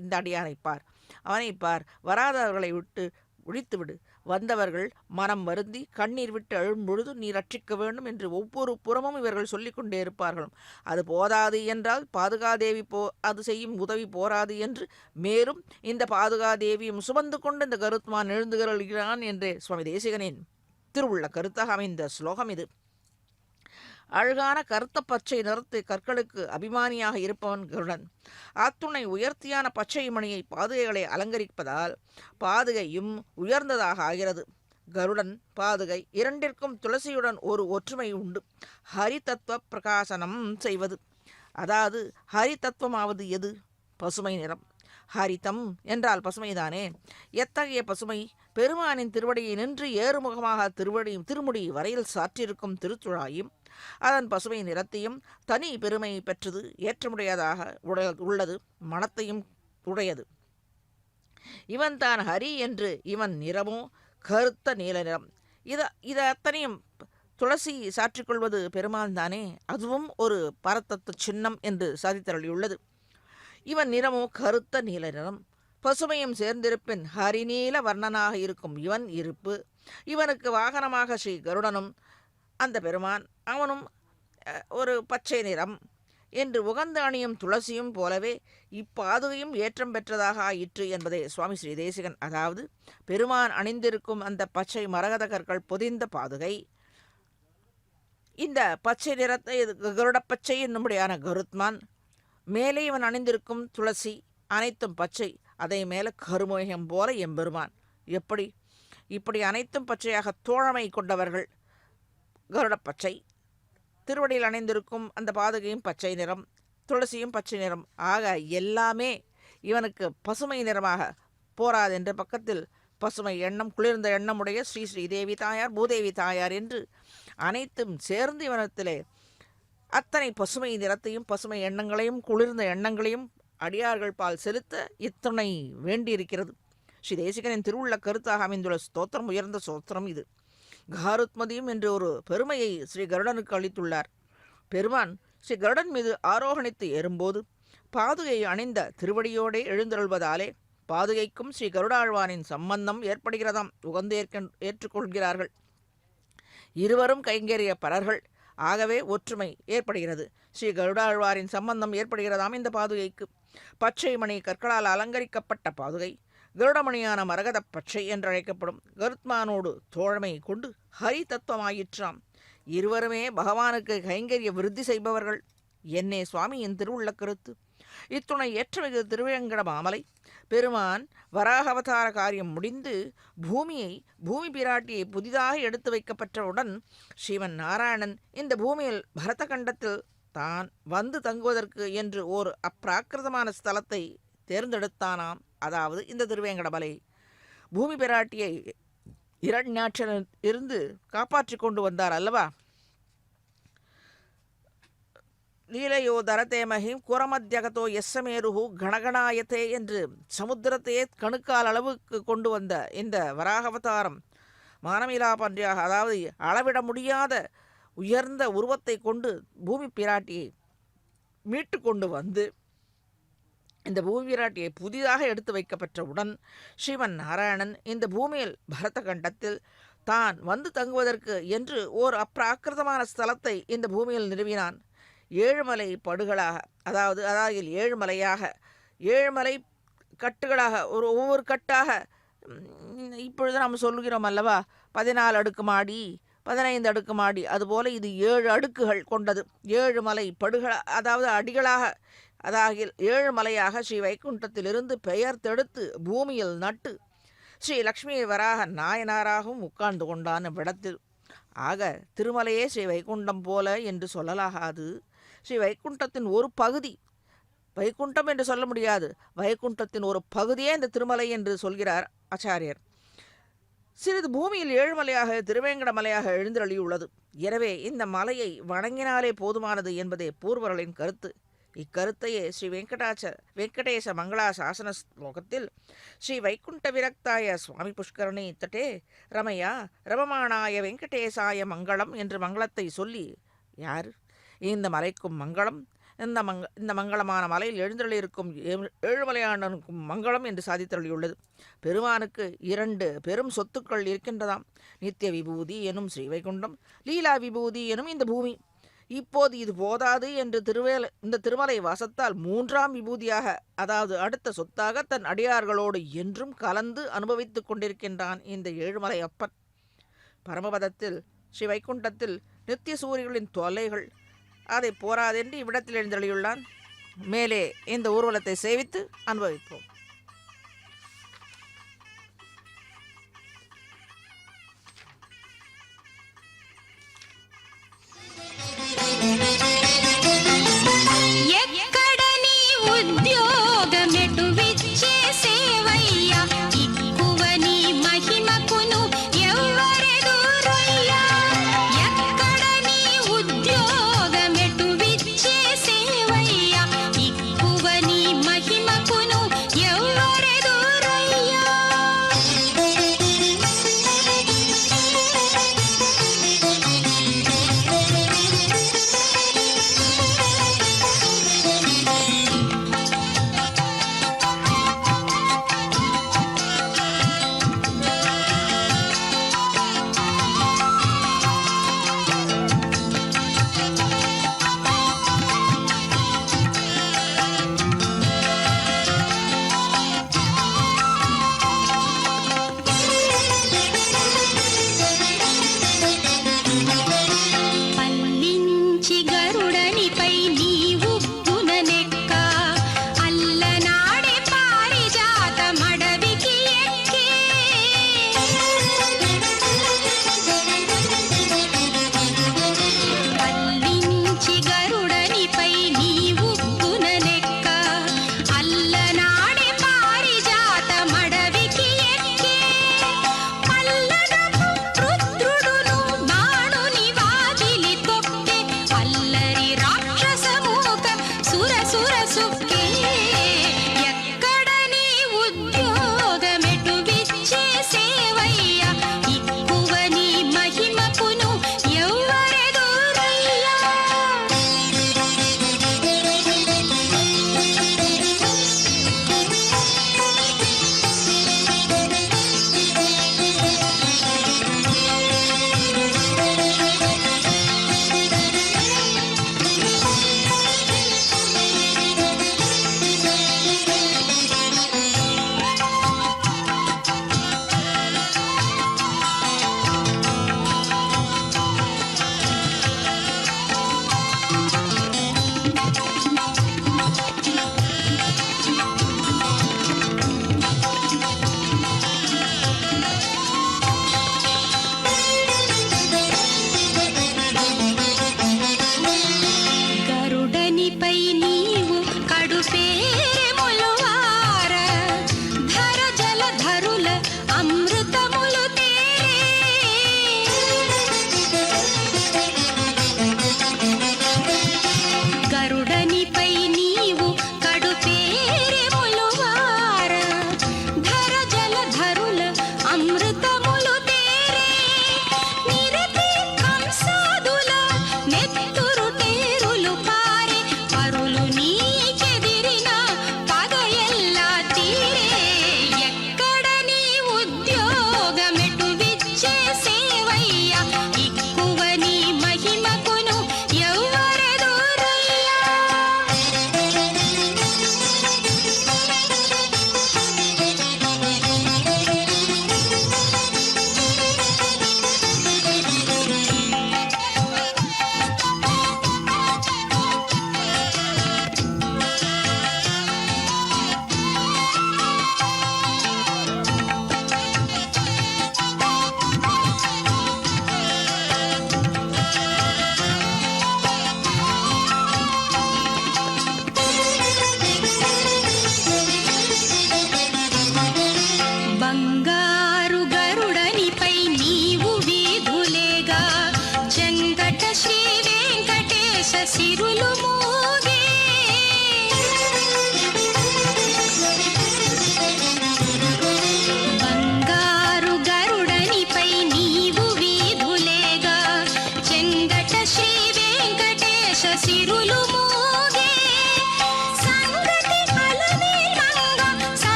S3: இந்த அடியாரை பார், அவனை பார், வராதவர்களை விட்டு ஒழித்துவிடு, வந்தவர்கள் மனம் வருந்தி கண்ணீர் விட்டு அழும்பொழுது நீ ரட்சிக்க வேண்டும் என்று ஒவ்வொரு புறமும் இவர்கள் சொல்லிக் கொண்டே இருப்பார்கள். அது போதாது என்றால் பாதுகாதேவி அது செய்யும் உதவி போராது என்று மேலும் இந்த பாதுகாதேவியும் சுமந்து கொண்டு இந்த கருத்மான் எழுந்துகிறான் என்றே சுவாமி தேசிகனின் திருவுள்ள கருத்தாக அமைந்த ஸ்லோகம் இது. அழகான கருத்த பச்சை நிறத்து கற்களுக்கு அபிமானியாக இருப்பவன் கருடன். அத்துணை உயர்த்தியான பச்சை மணியை பாதுகைகளை அலங்கரிப்பதால் பாதுகையும் உயர்ந்ததாக ஆகிறது. கருடன் பாதுகை இரண்டிற்கும் துளசியுடன் ஒரு ஒற்றுமை உண்டு. ஹரி தத்துவ பிரகாசனம் செய்வது. அதாவது ஹரி தத்துவமாவது எது? பசுமை நிறம். ஹரிதம் என்றால் பசுமைதானே. எத்தகைய பசுமை? பெருமானின் திருவடியை நின்று ஏறுமுகமாக திருமுடி வரையில் சாற்றிருக்கும் திருத்துழாயும் அதன் பசுமை நிறத்தையும் தனி பெருமை பெற்றது, ஏற்றமுடையதாக உள்ளது, மனத்தையும் உடையது. இவன் தான் ஹரி என்று இவன் நிறமோ கருத்த நீல நிறம். இது அத்தனையும் துளசி சாற்றிக்கொள்வது பெருமான் தானே. அதுவும் ஒரு பரத்தத்து சின்னம் என்று சாதித்தருளியுள்ளது. இவன் நிறமோ கருத்த நீல நிறம், பசுமையும் சேர்ந்திருப்பின் ஹரிநீல வர்ணனாக இருக்கும் இவன் இருப்பு. இவனுக்கு வாகனமாக ஸ்ரீ கருடனும் அந்த பெருமான், அவனும் ஒரு பச்சை நிறம் என்று உகந்த அணியும் துளசியும் போலவே இப்பாதுகையும் ஏற்றம் பெற்றதாக ஆயிற்று என்பதே சுவாமி ஸ்ரீ தேசிகன். அதாவது பெருமான் அணிந்திருக்கும் அந்த பச்சை மரகத கற்கள் பொதிந்த பாதுகை, இந்த பச்சை நிறத்தை கருடப்பச்சை என்னும்படியான கருத்மான், மேலே இவன் அணிந்திருக்கும் துளசி அனைத்தும் பச்சை, அதை மேலே கருமேகம் போல எம்பெருமான். இப்படி அனைத்தும் பச்சையாக தோழமை கொண்டவர்கள் கருடப்பச்சை. திருவடியில் அணிந்திருக்கும் அந்த பாதுகையும் பச்சை நிறம், துளசியும் பச்சை நிறம். ஆக எல்லாமே இவனுக்கு பசுமை நிறமாக போராது என்ற பக்கத்தில் பசுமை எண்ணம், குளிர்ந்த எண்ணமுடைய ஸ்ரீ தேவி தாயார், பூதேவி தாயார் என்று அனைத்தும் சேர்ந்து இவனத்திலே அத்தனை பசுமை நிறத்தையும் பசுமை எண்ணங்களையும் குளிர்ந்த எண்ணங்களையும் அடியார்கள் பால் செலுத்த இத்தனை வேண்டியிருக்கிறது. ஸ்ரீ தேசிகனின் திருவுள்ள கருத்தாக அமைந்துள்ள ஸ்தோத்திரம் உயர்ந்த ஸ்தோத்திரம் இது. காருத்மதியும் என்று ஒரு பெருமையை ஸ்ரீ கருடனுக்கு அளித்துள்ளார். பெருமான் ஸ்ரீ கருடன் மீது ஆரோகணித்து ஏறும்போது பாதுகை அணிந்த திருவடியோடே எழுந்தருள்வதாலே பாதுகைக்கும் ஸ்ரீ கருடாழ்வானின் சம்பந்தம் ஏற்படுகிறதாம். உகந்து ஏற்றுக்கொள்கிறார்கள். இருவரும் கைங்கரிய பரர்கள். ஆகவே ஒற்றுமை ஏற்படுகிறது. ஸ்ரீ கருடாழ்வாரின் சம்பந்தம் ஏற்படுகிறதாம் இந்த பாதுகைக்கு. பச்சை மணி கற்களால் அலங்கரிக்கப்பட்ட பாதுகை கருடமணியான மரகத பச்சை என்றழைக்கப்படும் கருத்மானோடு தோழமை கொண்டு ஹரி தத்துவமாயிற்றாம். இருவருமே பகவானுக்கு கைங்கரிய விருத்தி செய்பவர்கள். என்னே சுவாமியின் திருவுள்ள கருத்து. இத்துணை ஏற்றமிகு திருவேங்கட மாமலை பெருமான் வராக அவதார காரியம் முடிந்து பூமி பிராட்டியை புதிதாக எடுத்து வைக்கப்பட்டவுடன் ஸ்ரீமன் நாராயணன் இந்த பூமியில் பரத கண்டத்தில் தான் வந்து தங்குவதற்கு என்று ஓர் அப்பிராகிருதமான ஸ்தலத்தை தேர்ந்தெடுத்தானாம். அதாவது இந்த திருவேங்கடமலை. பூமி பிராட்டியை இரண்யாட்சனில் இருந்து காப்பாற்றி கொண்டு வந்தார் அல்லவா. லீலையோ தரதேமஹிம் குரமத்யகதோ எஸ்ஸமேருஹு கணகணாயத்தே என்று சமுத்திரத்தையே கணுக்கால் அளவுக்கு கொண்டு வந்த இந்த வராகவதாரம் மானமிலா பன்றியாக, அதாவது அளவிட முடியாத உயர்ந்த உருவத்தை கொண்டு பூமி பிராட்டியை மீட்டு கொண்டு வந்து இந்த பூமி பிராட்டியை புதிதாக எடுத்து வைக்கப்பட்டவுடன் ஸ்ரீமன் நாராயணன் இந்த பூமியில் பரத கண்டத்தில் தான் வந்து தங்குவதற்கு என்று ஓர் அப்பிராகிருதமான ஸ்தலத்தை இந்த பூமியில் நிறுவினான். ஏழுமலை படுகளாக, அதாவது ஏழுமலையாக, ஏழுமலை கட்டுகளாக, ஒவ்வொரு கட்டாக இப்பொழுது நாம் சொல்கிறோம் அல்லவா, 14 அடுக்கு மாடி, 15 அடுக்கு மாடி, அதுபோல இது 7 அடுக்குகள் கொண்டது. 7 மலை படுகள, அதாவது அடிகளாக, அதாவது 7 மலையாக ஸ்ரீ வைகுண்டத்திலிருந்து பெயர் தெடுத்து பூமியில் நட்டு ஸ்ரீ லக்ஷ்மி வராக நாயனாராகவும் உட்கார்ந்து கொண்டான் இவ்விடத்தில். ஆக திருமலையே ஸ்ரீ வைகுண்டம் போல என்று சொல்லலாகாது. ஸ்ரீ வைகுண்டத்தின் ஒரு பகுதி, வைகுண்டம் என்று சொல்ல முடியாது, வைகுண்டத்தின் ஒரு பகுதியே இந்த திருமலை என்று சொல்கிறார் ஆச்சாரியர். சிறிது பூமியில் 7 மலையாக திருவேங்கட மலையாக எழுந்தருளியுள்ளது. எனவே இந்த மலையை வணங்கினாலே போதுமானது என்பதே பூர்வர்களின் கருத்து. இக்கருத்தையே ஸ்ரீ வெங்கடேச மங்களா சாசன ஸ்லோகத்தில் ஸ்ரீ வைகுண்ட விரக்தாய சுவாமி புஷ்கரணி தட்டே ரமையா ரமமானாய வெங்கடேசாய மங்களம் என்று மங்களத்தை சொல்லி யார் இந்த மலைக்கும் மங்களம், இந்த மங்களமான மலையில் எழுந்தருளியிருக்கும் ஏழுமலையானனுக்கும் மங்களம் என்று சாதித்தருளியுள்ளது. பெருமானுக்கு 2 பெரும் சொத்துக்கள் இருக்கின்றதாம். நித்திய விபூதி எனும் ஸ்ரீ வைகுண்டம், லீலா விபூதி எனும் இந்த பூமி. இப்போது இது போதாது என்று இந்த திருமலை வாசத்தால் 3ஆம் விபூதியாக, அதாவது அடுத்த சொத்தாக தன் அடியார்களோடு என்றும் கலந்து அனுபவித்துக் கொண்டிருக்கின்றான் இந்த ஏழுமலை அப்பன். பரமபதத்தில் ஸ்ரீ வைகுண்டத்தில் நித்திய சூரியர்களின் தொல்லைகள் அதை போராதென்று இவ்விடத்தில் எழுந்தருளியுள்ளான். மேலே இந்த ஊர்வலத்தை சேவித்து அனுபவிப்போம்.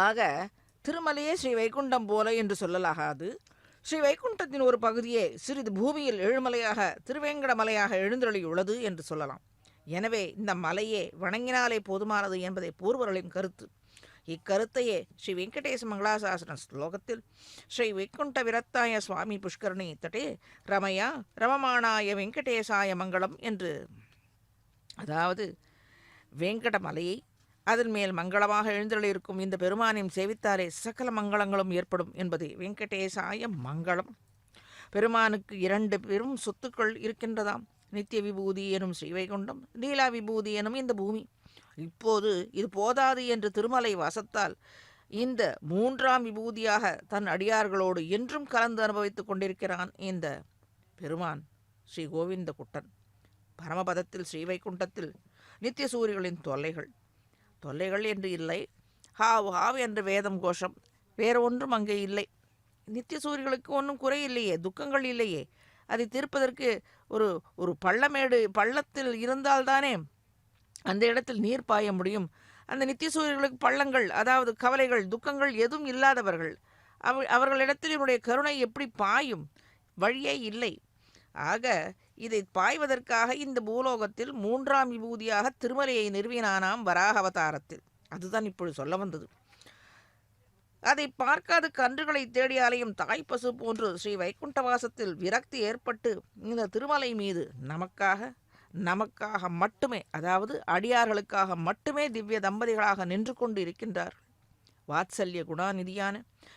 S3: ஆக திருமலையே ஸ்ரீ வைகுண்டம் போல என்று சொல்லலாகாது. ஸ்ரீ வைகுண்டத்தின் ஒரு பகுதியே சிறிது பூமியில் எழுமலையாக திருவேங்கடமலையாக எழுந்தருளியுள்ளது என்று சொல்லலாம். எனவே இந்த மலையே வணங்கினாலே போதுமானது என்பதை பூர்வர்களின் கருத்து. இக்கருத்தையே ஸ்ரீ வெங்கடேச மங்களாசாசன ஸ்லோகத்தில் ஸ்ரீ வைகுண்ட விரத்தாய சுவாமி புஷ்கரணி தட்டே ரமயா ரமமானாய வெங்கடேசாய மங்களம் என்று, அதாவது வேங்கடமலையை அதன் மேல் மங்களமாக எழுந்தருளியிருக்கும் இந்த பெருமானையும் சேவித்தாலே சகல மங்களங்களும் ஏற்படும் என்பது வெங்கடேசாய மங்களம். பெருமானுக்கு 2 பெரும் சொத்துக்கள் இருக்கின்றதாம். நித்திய விபூதி எனும் ஸ்ரீவைகுண்டம், லீலா விபூதி எனும் இந்த பூமி. இப்போது இது போதாது என்று திருமலை வாசத்தால் இந்த 3ஆம் விபூதியாக தன் அடியார்களோடு என்றும் கலந்து அனுபவித்துக் கொண்டிருக்கிறான் இந்த பெருமான் ஸ்ரீ கோவிந்த குட்டன். பரமபதத்தில் ஸ்ரீவைகுண்டத்தில் நித்திய சூரிகளின் தொல்லைகள் என்று இல்லை. ஹாவு ஹாவு என்று வேதம் கோஷம், வேறு ஒன்றும் அங்கே இல்லை. நித்திய சூரிகளுக்கு ஒன்றும் குறை இல்லையே, துக்கங்கள் இல்லையே. அதை தீர்ப்பதற்கு ஒரு பள்ளத்தில் இருந்தால்தானே அந்த இடத்தில் நீர் பாய முடியும். அந்த நித்திய சூரியர்களுக்கு பள்ளங்கள், அதாவது கவலைகள், துக்கங்கள் எதுவும் இல்லாதவர்கள். அவர்களிடத்தில் என்னுடைய கருணை எப்படி பாயும்? வழியே இல்லை. ஆக இதை பாய்வதற்காக இந்த பூலோகத்தில் 3ஆம் விபூதியாக திருமலையை நிறுவினானாம் வராக அவதாரத்தில். அதுதான் இப்பொழுது சொல்ல வந்தது. அதை பார்க்காத கன்றுகளை தேடி அலையும் தாய்ப்பசு போன்று ஸ்ரீ வைகுண்டவாசத்தில் விரக்தி ஏற்பட்டு இந்த திருமலை மீது நமக்காக மட்டுமே, அதாவது அடியார்களுக்காக மட்டுமே திவ்ய தம்பதிகளாக நின்று கொண்டு இருக்கின்றார்கள். வாத்சல்ய குணாநிதியான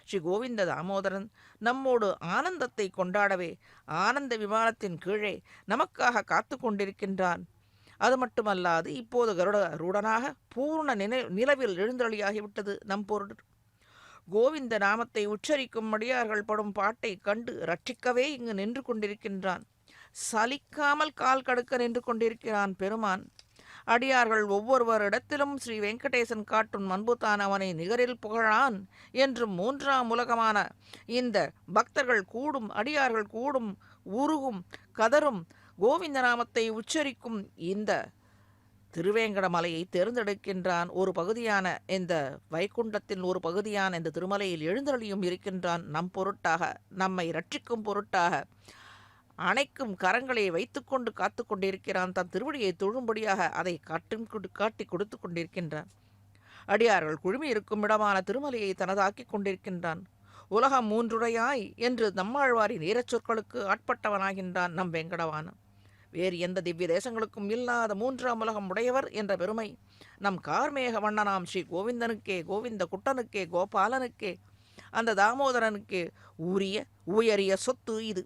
S3: ஸ்ரீ கோவிந்த தாமோதரன் நம்மோடு ஆனந்தத்தை கொண்டாடவே ஆனந்த விமானத்தின் கீழே நமக்காக காத்து கொண்டிருக்கின்றான். அது மட்டுமல்லாது இப்போது கருடனாக பூர்ண நிலவில் எழுந்தருளியாகிவிட்டது நம் பொருள். கோவிந்த நாமத்தை உச்சரிக்கும் அடியார்கள் படும் பாட்டை கண்டு ரட்சிக்கவே இங்கு நின்று கொண்டிருக்கின்றான். சலிக்காமல் கால் கடுக்க நின்று கொண்டிருக்கிறான் பெருமான். அடியார்கள் ஒவ்வொருவரிடத்திலும் ஸ்ரீ வெங்கடேசன் காட்டும் அன்புதான் அவனை நிகரில் புகழான் என்றும் 3ஆம் உலகமான இந்த பக்தர்கள் கூடும், அடியார்கள் கூடும், உருகும், கதரும் கோவிந்த நாமத்தை உச்சரிக்கும் இந்த திருவேங்கடமலையை தேர்ந்தெடுக்கின்றான். ஒரு பகுதியான இந்த வைகுண்டத்தின் ஒரு பகுதியான இந்த திருமலையில் எழுந்தருளியும் இருக்கின்றான். நம் பொருட்டாக, நம்மை ரட்சிக்கும் பொருட்டாக அணைக்கும் கரங்களை வைத்துக்கொண்டு காத்து கொண்டிருக்கிறான். தன் திருவடியை தொழும்படியாக அதை காட்டி கொடுத்து கொண்டிருக்கின்றான். அடியார்கள் குழுமி இருக்கும் இடமான திருமலையை தனதாக்கி கொண்டிருக்கின்றான். உலகம் 3உடையாய் என்று நம்மாழ்வாரின் ஈரச் சொற்களுக்கு ஆட்பட்டவனாகின்றான் நம் வெங்கடவானம். வேறு எந்த திவ்ய தேசங்களுக்கும் இல்லாத 3ஆம் உலகம் உடையவர் என்ற பெருமை நம் கார்மேக வண்ணனாம் ஸ்ரீ கோவிந்தனுக்கே, கோவிந்த குட்டனுக்கே, கோபாலனுக்கே, அந்த தாமோதரனுக்கே உயரிய சொத்து இது.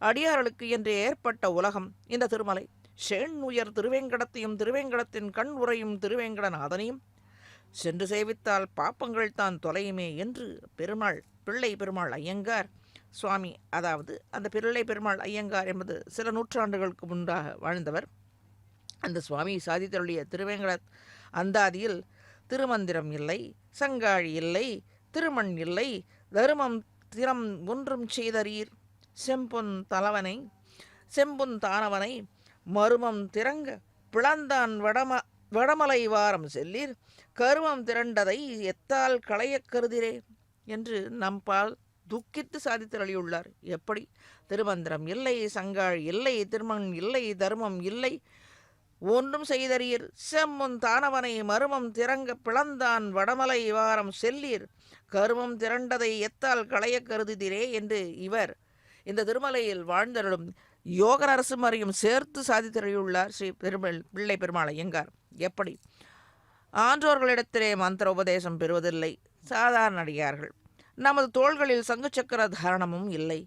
S3: அடியார்களுக்கு என்று ஏற்பட்ட உலகம் இந்த திருமலை. ஷேண் உயர் திருவேங்கடத்தையும் திருவேங்கடத்தின் கண் உரையும் திருவேங்கடநாதனையும் சென்று சேவித்தால் பாப்பங்கள் தான் தொலையுமே என்று பிள்ளை பெருமாள் ஐயங்கார் சுவாமி, அதாவது அந்த பிள்ளை பெருமாள் ஐயங்கார் என்பது சில நூற்றாண்டுகளுக்கு முன்பாக வாழ்ந்தவர். அந்த சுவாமி சாதித்தருளிய திருவேங்கட அந்தாதியில் திருமந்திரம் இல்லை, சங்காழி இல்லை, திருமண் இல்லை, தருமம் திறம் ஒன்றும் செய்தரீர், செம்புன் தானவனை மருமம் திறங்க பிளந்தான் வடமலை வாரம் செல்லீர், கருமம் திரண்டதை எத்தால் களையக் கருதிரே என்று நம்பால் துக்கித்து சாதித்தருளியுள்ளார். எப்படி? திருமந்திரம் இல்லை, சங்காழ் இல்லை, திருமண் இல்லை, தர்மம் இல்லை, ஒன்றும் செய்தறீர், செம்முன் தானவனை மருமம் திறங்க பிளந்தான் வடமலை வாரம் செல்லீர், கருமம் திரண்டதை எத்தால் களைய கருதுதிரே என்று இவர் இந்த திருமலையில் வாழ்ந்தருளும் யோக நரசிம்மரையும் சேர்த்து சாதித்தருளியுள்ளார் ஸ்ரீ பிள்ளை பெருமாள் ஐயங்கார். எப்படி? ஆன்றோர்களிடத்திலே மந்திர உபதேசம் பெறுவதில்லை சாதாரண அடியார்கள். நமது தோள்களில் சங்கு சக்கர தாரணமும் இல்லை.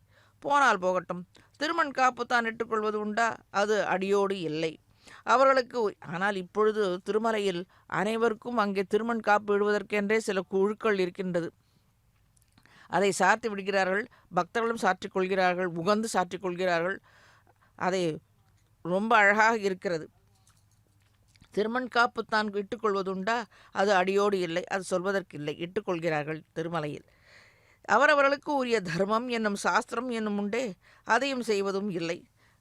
S3: போனால் போகட்டும், திருமண் காப்பு தான் இட்டுக்கொள்வது உண்டா? அது அடியோடு இல்லை அவர்களுக்கு. ஆனால் இப்பொழுது திருமலையில் அனைவருக்கும் அங்கே திருமண் காப்பு இடுவதற்கென்றே சில குழுக்கள் இருக்கின்றது. அதை சாத்தி விடுகிறார்கள். பக்தர்களும் சாற்றிக் கொள்கிறார்கள், உகந்து சாற்றிக் கொள்கிறார்கள். அதை ரொம்ப அழகாக இருக்கிறது. திருமண் காப்பு தான் இட்டுக்கொள்வதுண்டா? அது அடியோடு இல்லை, அது சொல்வதற்கு இல்லை, இட்டுக்கொள்கிறார்கள் திருமலையில். அவரவர்களுக்கு உரிய தர்மம் என்னும் சாஸ்திரம் என்னும் உண்டே, அதையும் செய்வதும் இல்லை.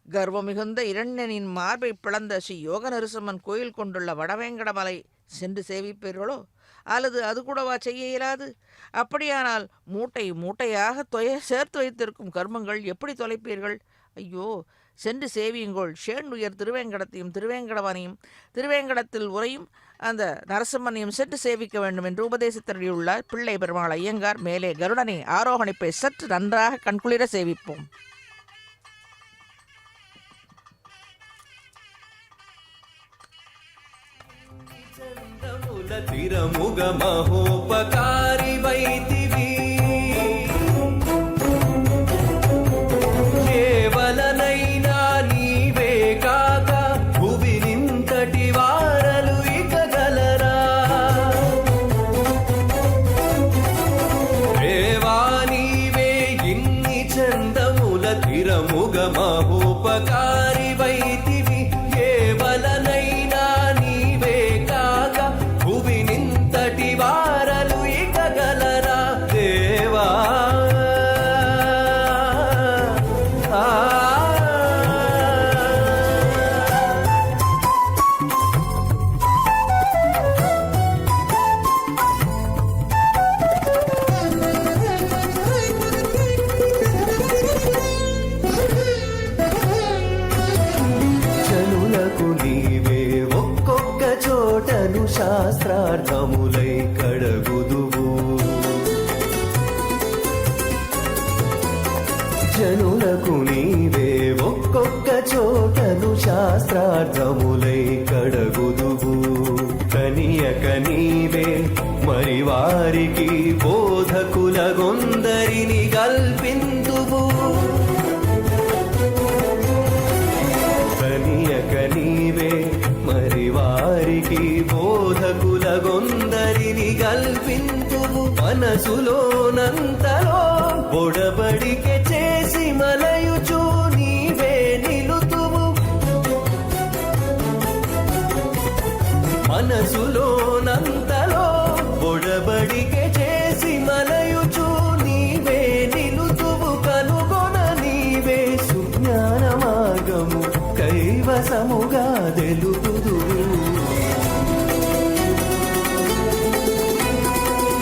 S3: கர்வமிகுந்த இரண்யனின் மார்பை பிளந்த ஸ்ரீ யோக நரசிம்மன் கோயில் கொண்டுள்ள வடவேங்கடமலை சென்று சேவிப்பீர்களோ? அல்லது அது கூடவா செய்ய இயலாது? அப்படியானால் மூட்டை மூட்டையாக சேர்த்து வைத்திருக்கும் கர்மங்கள் எப்படி தொலைப்பீர்கள்? ஐயோ, சென்று சேவியுங்கள். ஷேண்டுயர் திருவேங்கடத்தையும் திருவேங்கடவனையும் திருவேங்கடத்தில் உரையும் அந்த நரசிம்மனையும் சென்று சேவிக்க வேண்டும் என்று உபதேசித்தருளியுள்ளார் பிள்ளை பெருமாள் ஐயங்கார். மேலே கருடனை ஆரோகணிப்பை சற்று நன்றாக கண்குளிர சேவிப்போம்.
S4: తిరముగ మహోపకారి వైతివి కేవలనైనా నీవే కాక భువినింతటి వారలు ఇక గలరా? దేవా నీవే ఇన్ని చందముల తిరముగ మహోపకారి వైతివి కేవలనైనా నీవే కాక భువినింతటి వారలు ఇక గలరా? దేవా జనులకు నీవే ఒక్కొక్క చోటను శాస్త్రార్థములై కడగుదువు. జనులకు నీవే ఒక్కొక్క చోటను శాస్త్రార్థములై కడగుదువు. కనియక నీవే మరి వారికి బోధకులగొందరిని కల్పింతువు. కనియక నీవే మరి వారికి బోధకులగొందరిని కల్పింతువు. మనసులోనంతలో బొడబడికె చేసి మలయుచు నీవే నిలుతువు. మనసులోనంతలో బొడబడికె చేసి మలయుచు నీవే నిలుతువు. కనుగొన నీవే సుజ్ఞాన మార్గము కైవసముగా తెలుపుదువు.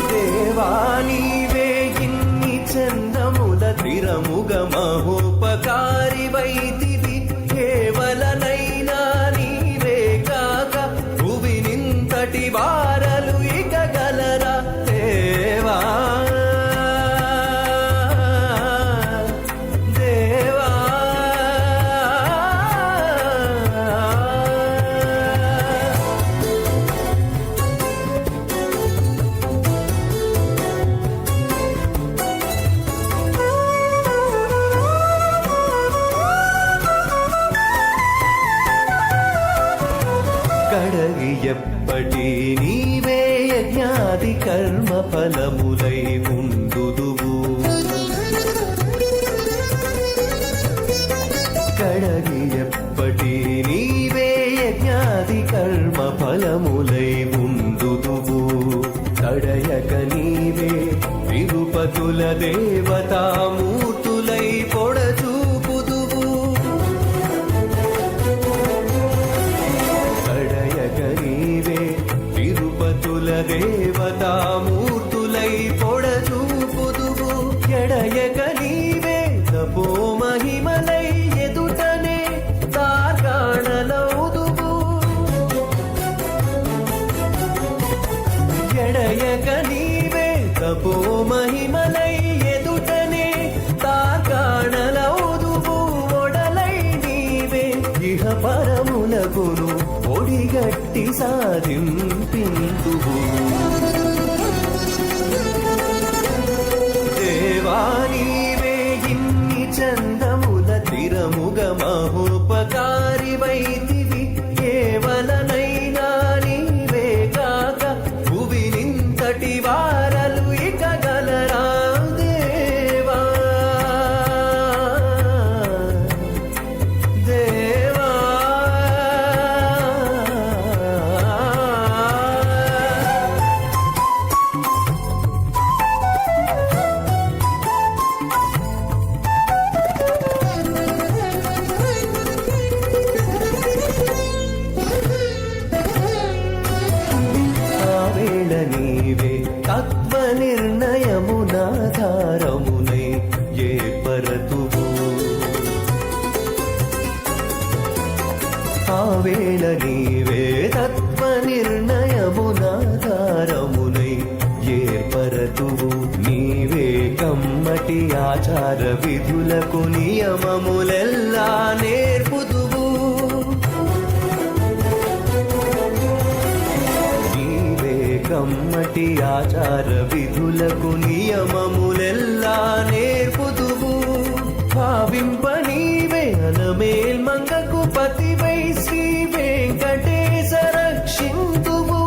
S4: దేవా నీవే ఇన్ని చందముల తిరముగ మహోపకారి వైతివి కేవలనైనా నీవే కాక భువినింతటి వారలు ఇక గలరా? దేవా దేవా కడగి ఎప్పటి నీవే యజ్ఞాది కర్మ ఫలములై ఉండుదువు. కడగి ఎప్పటి నీవే యజ్ఞాది కర్మ ఫలములై ఉండుదువు. కడయక నీవే తిరుపతుల దేవతామూర్తులై పొడచూపుదువు. కడయక నీవే తిరుపతుల దేవతామూర్తులై పొడచూపుదువు. ఎడయక నీవే తపో మహిమలై ఎదుటనే తార్కాణలౌదువు. ఎడయక నీవే తపో మహిమలై ఎదుటనే తార్కాణలౌదువు. ఒడలై నీవే ఇహ పరములకును ఒడిగట్టి సాధింపింతువు. దేవా నీవే ఇన్ని చందముల తిరముగ మహోపకారి వైతివి కేవలనైనా నీవే కాక భువినింతటి వారలు ఇక గలరా? దేవా దేవా నీవే తత్వ నిర్ణయమునాధారమునై ఏర్పరతువు ఆవేళ నీవే తత్వ నిర్ణయమునాధారమునై ఏర్పరతువు నీవే కమ్మటి ఆచార విధులకు నియమములెల్లా నేర్పుదువు నీవే కమ్మటి ఆచార విధులకు నియమములెల్లా నేర్పుదువు భావింప నీవే అనమేల్ మంగకు పతివై శ్రీ వెంకటేశ రక్షింతువు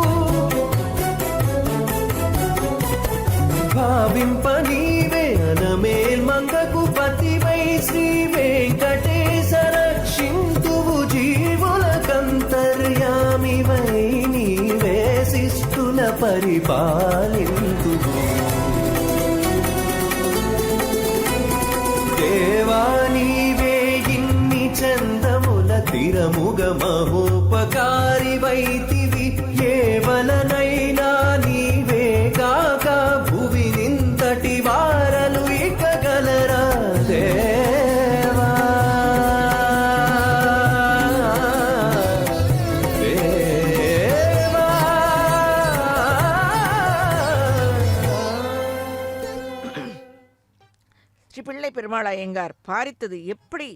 S4: భావింప నీవే అనమేల్ మంగకు పతివై శ్రీ వెంకటేశ రక్షింతువు జీవులకంతర్యామివై నీవే శిష్టుల పరిపాలింతువు దేవా నీవే ఇన్ని చందముల తిరముగ మహోపకారి వైతివి ఏవలనైనా నీవే కాక భువి నింతటి వారలు ఇక గలరా దేవా దేవా
S3: ஸ்ரீ பிள்ளை பெருமாள் ஐயங்கார் பாரித்தது எப்படி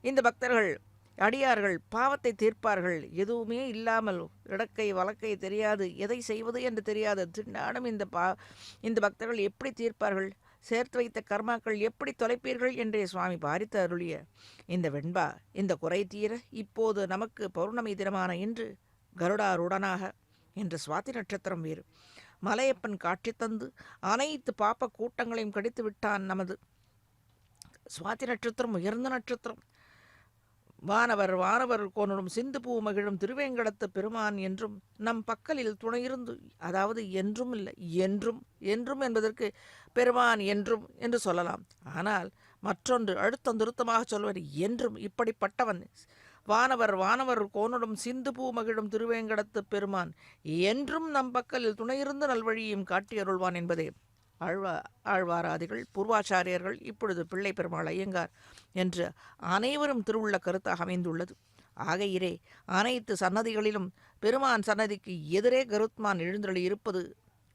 S3: இந்த பக்தர்கள் அடியார்கள் பாவத்தை தீர்ப்பார்கள், எதுவுமே இல்லாமல் இடக்கை வழக்கை தெரியாது, எதை செய்வது என்று தெரியாது திண்டாடும் இந்த பக்தர்கள் எப்படி தீர்ப்பார்கள், சேர்த்து வைத்த கர்மாக்கள் எப்படி தொலைப்பீர்கள் என்றே சுவாமி பாரித்து அருளிய இந்த வெண்பா இந்த குறை தீர இப்போது நமக்கு பௌர்ணமி தினமான இன்று கருடாருடனாக என்று சுவாதி நட்சத்திரம் வேறு மலையப்பன் காட்சி தந்து அனைத்து பாப்ப கூட்டங்களையும் கடித்து விட்டான். நமது சுவாதி நட்சத்திரம் உயர்ந்த நட்சத்திரம். வானவர் கோனரும் சிந்து பூ மகிழும் திருவேங்கடத்து பெருமான் என்றும் நம் பக்கலில் துணையிருந்து, அதாவது என்றும் இல்லை என்றும் என்பதற்கு பெருமான் என்றும் என்று சொல்லலாம். ஆனால் மற்றொன்று அழுத்தம் திருத்தமாக சொல்வது என்றும் இப்படிப்பட்டவன் வானவர் கோனரும் சிந்து பூ மகிழும் திருவேங்கடத்து பெருமான் என்றும் நம் பக்கலில் துணையிருந்து நல்வழியையும் காட்டி அருள்வான் என்பதே ஆழ்வாராதிகள் பூர்வாச்சாரியர்கள் இப்பொழுது பிள்ளை பெருமாள் ஐயங்கார் என்று அனைவரும் திருவுள்ள கருத்தாக அமைந்துள்ளது. ஆகையிலே அனைத்து சன்னதிகளிலும் பெருமான் சன்னதிக்கு எதிரே கருத்மான் எழுந்தருளி இருப்பது